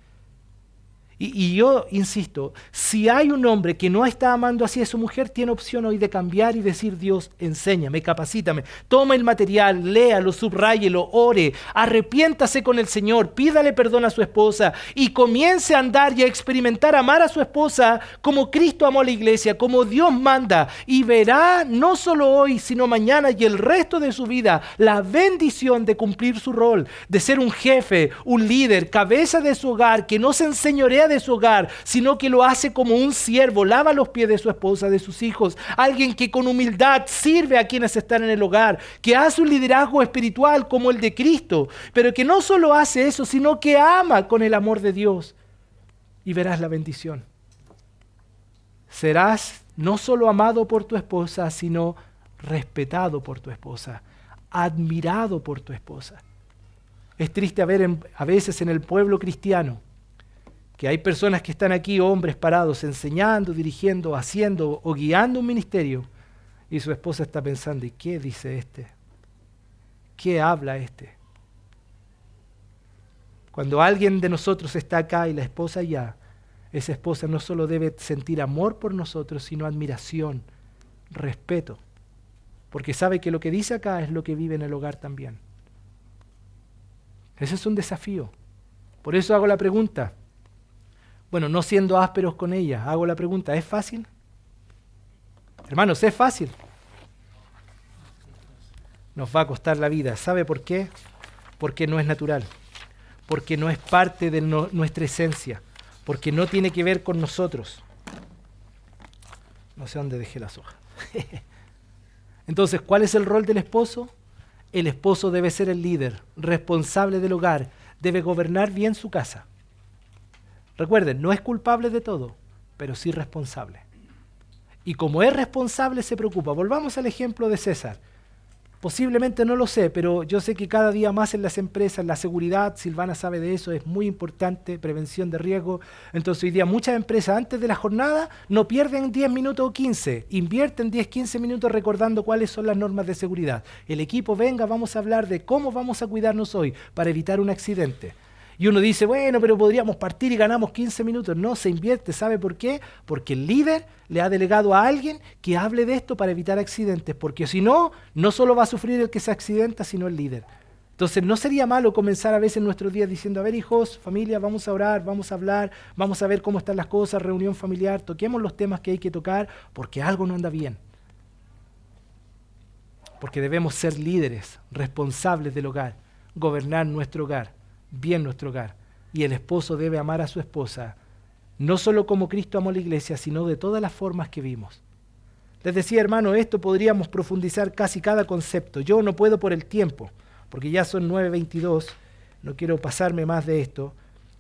Y yo insisto, si hay un hombre que no está amando así a su mujer, tiene opción hoy de cambiar y decir, Dios, enséñame, capacítame, toma el material, léalo, subráyelo, ore, arrepiéntase con el Señor, pídale perdón a su esposa y comience a andar y a experimentar amar a su esposa como Cristo amó a la iglesia, como Dios manda, y verá no solo hoy, sino mañana y el resto de su vida la bendición de cumplir su rol, de ser un jefe, un líder, cabeza de su hogar, que no se enseñorea de su hogar, sino que lo hace como un siervo, lava los pies de su esposa, de sus hijos, alguien que con humildad sirve a quienes están en el hogar, que hace un liderazgo espiritual como el de Cristo, pero que no solo hace eso, sino que ama con el amor de Dios, y verás la bendición. Serás no solo amado por tu esposa, sino respetado por tu esposa, admirado por tu esposa. Es triste ver a veces en el pueblo cristiano que hay personas que están aquí, hombres parados, enseñando, dirigiendo, haciendo o guiando un ministerio, y su esposa está pensando, ¿y qué dice este? ¿Qué habla este? Cuando alguien de nosotros está acá y la esposa allá, esa esposa no solo debe sentir amor por nosotros, sino admiración, respeto, porque sabe que lo que dice acá es lo que vive en el hogar también. Ese es un desafío. Por eso hago la pregunta. Bueno, no siendo ásperos con ella, hago la pregunta, ¿es fácil? Hermanos, ¿es fácil? Nos va a costar la vida. ¿Sabe por qué? Porque no es natural, porque no es parte de nuestra esencia, porque no tiene que ver con nosotros. No sé dónde dejé las hojas. Entonces, ¿cuál es el rol del esposo? El esposo debe ser el líder, responsable del hogar, debe gobernar bien su casa. Recuerden, no es culpable de todo, pero sí responsable. Y como es responsable, se preocupa. Volvamos al ejemplo de César. Posiblemente no lo sé, pero yo sé que cada día más en las empresas la seguridad, Silvana sabe de eso, es muy importante, prevención de riesgo. Entonces hoy día muchas empresas antes de la jornada no pierden 10 minutos o 15, invierten 10, 15 minutos recordando cuáles son las normas de seguridad. El equipo, venga, vamos a hablar de cómo vamos a cuidarnos hoy para evitar un accidente. Y uno dice, bueno, pero podríamos partir y ganamos 15 minutos. No, se invierte. ¿Sabe por qué? Porque el líder le ha delegado a alguien que hable de esto para evitar accidentes. Porque si no, no solo va a sufrir el que se accidenta, sino el líder. Entonces, no sería malo comenzar a veces nuestros días diciendo, a ver, hijos, familia, vamos a orar, vamos a hablar, vamos a ver cómo están las cosas, reunión familiar, toquemos los temas que hay que tocar, porque algo no anda bien. Porque debemos ser líderes, responsables del hogar, gobernar nuestro hogar. Bien nuestro hogar, y el esposo debe amar a su esposa no solo como Cristo amó a la iglesia, sino de todas las formas que vimos. Les decía, hermano, esto podríamos profundizar casi cada concepto. Yo no puedo por el tiempo, porque ya son 9:22, no quiero pasarme más de esto.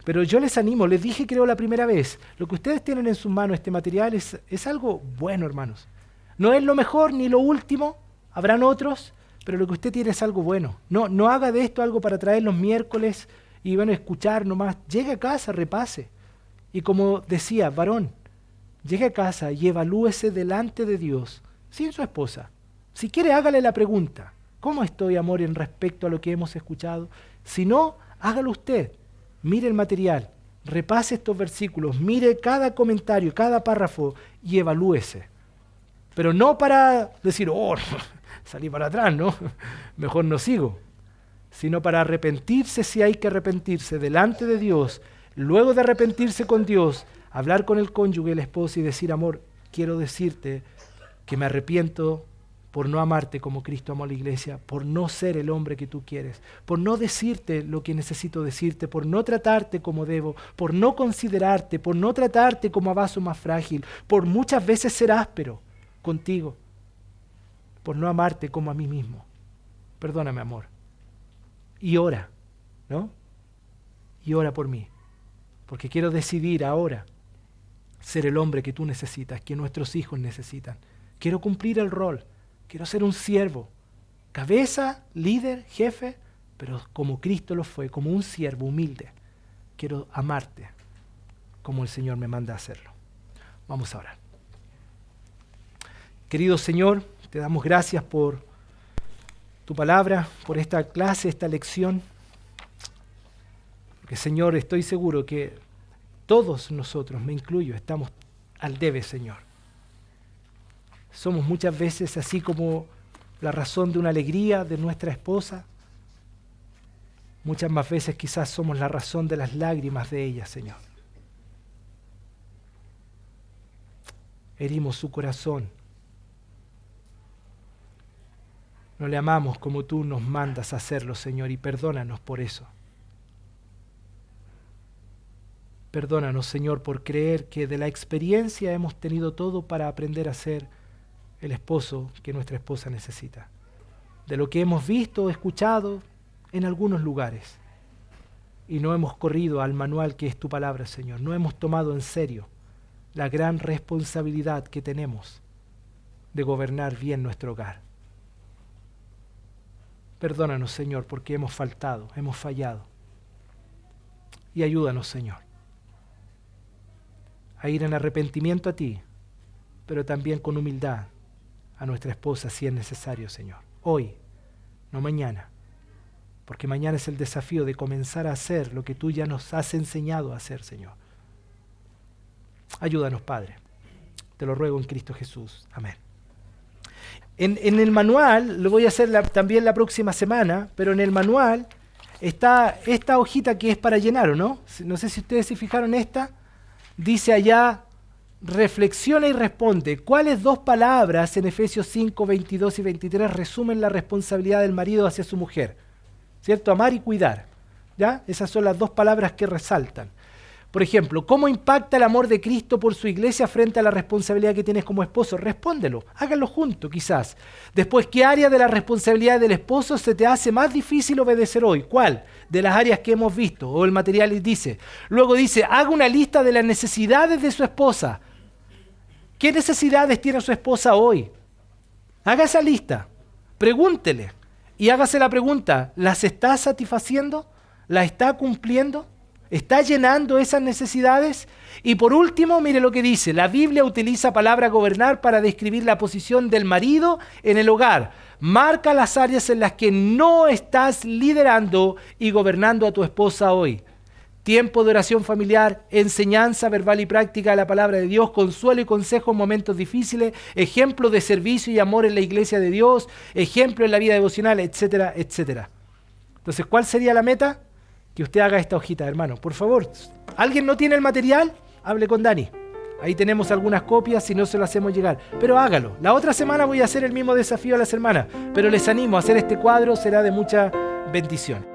Pero yo les animo, les dije creo la primera vez, lo que ustedes tienen en sus manos, este material, es algo bueno, hermanos. No es lo mejor ni lo último, habrán otros, pero lo que usted tiene es algo bueno. No haga de esto algo para traer los miércoles y bueno, escuchar nomás. Llegue a casa, repase. Y como decía, varón, llegue a casa y evalúese delante de Dios, sin su esposa. Si quiere, hágale la pregunta, ¿cómo estoy, amor, en respecto a lo que hemos escuchado? Si no, hágalo usted. Mire el material, repase estos versículos, mire cada comentario, cada párrafo y evalúese. Pero no para decir, oh, salí para atrás, ¿no? Mejor no sigo. Sino para arrepentirse si hay que arrepentirse delante de Dios, luego de arrepentirse con Dios, hablar con el cónyuge, el esposo y decir, amor, quiero decirte que me arrepiento por no amarte como Cristo amó a la iglesia, por no ser el hombre que tú quieres, por no decirte lo que necesito decirte, por no tratarte como debo, por no considerarte, por no tratarte como a vaso más frágil, por muchas veces ser áspero contigo, por no amarte como a mí mismo. Perdóname, amor. Y ora, ¿no? Y ora por mí, porque quiero decidir ahora ser el hombre que tú necesitas, que nuestros hijos necesitan. Quiero cumplir el rol. Quiero ser un siervo, cabeza, líder, jefe, pero como Cristo lo fue, como un siervo humilde. Quiero amarte como el Señor me manda a hacerlo. Vamos a orar. Querido Señor, te damos gracias por tu palabra, por esta clase, esta lección. Porque, Señor, estoy seguro que todos nosotros, me incluyo, estamos al debe, Señor. Somos muchas veces así como la razón de una alegría de nuestra esposa. Muchas más veces quizás somos la razón de las lágrimas de ella, Señor. Herimos su corazón. No le amamos como tú nos mandas a hacerlo, Señor, y perdónanos por eso. Perdónanos, Señor, por creer que de la experiencia hemos tenido todo para aprender a ser el esposo que nuestra esposa necesita. De lo que hemos visto o escuchado en algunos lugares. Y no hemos corrido al manual que es tu palabra, Señor. No hemos tomado en serio la gran responsabilidad que tenemos de gobernar bien nuestro hogar. Perdónanos, Señor, porque hemos faltado, hemos fallado. Y ayúdanos, Señor, a ir en arrepentimiento a ti, pero también con humildad a nuestra esposa si es necesario, Señor. Hoy, no mañana, porque mañana es el desafío de comenzar a hacer lo que tú ya nos has enseñado a hacer, Señor. Ayúdanos, Padre. Te lo ruego en Cristo Jesús. Amén. En el manual, lo voy a hacer también la próxima semana, pero en el manual está esta hojita que es para llenar, ¿o no? No sé si ustedes se fijaron esta. Dice allá, reflexiona y responde. ¿Cuáles dos palabras en Efesios 5, 22 y 23 resumen la responsabilidad del marido hacia su mujer? ¿Cierto? Amar y cuidar. ¿Ya? Esas son las dos palabras que resaltan. Por ejemplo, ¿cómo impacta el amor de Cristo por su iglesia frente a la responsabilidad que tienes como esposo? Respóndelo, háganlo juntos quizás. Después, ¿qué área de la responsabilidad del esposo se te hace más difícil obedecer hoy? ¿Cuál? De las áreas que hemos visto, o el material dice. Luego dice, haga una lista de las necesidades de su esposa. ¿Qué necesidades tiene su esposa hoy? Haga esa lista, pregúntele y hágase la pregunta, ¿las está satisfaciendo? ¿La está cumpliendo? ¿Está llenando esas necesidades? Y por último, mire lo que dice. La Biblia utiliza palabra gobernar para describir la posición del marido en el hogar. Marca las áreas en las que no estás liderando y gobernando a tu esposa hoy. Tiempo de oración familiar, enseñanza verbal y práctica de la palabra de Dios, consuelo y consejo en momentos difíciles, ejemplo de servicio y amor en la iglesia de Dios, ejemplo en la vida devocional, etcétera, etcétera. Entonces, ¿cuál sería la meta? Que usted haga esta hojita, hermano. Por favor, ¿alguien no tiene el material? Hable con Dani. Ahí tenemos algunas copias, si no se lo hacemos llegar. Pero hágalo. La otra semana voy a hacer el mismo desafío a las hermanas. Pero les animo a hacer este cuadro, será de mucha bendición.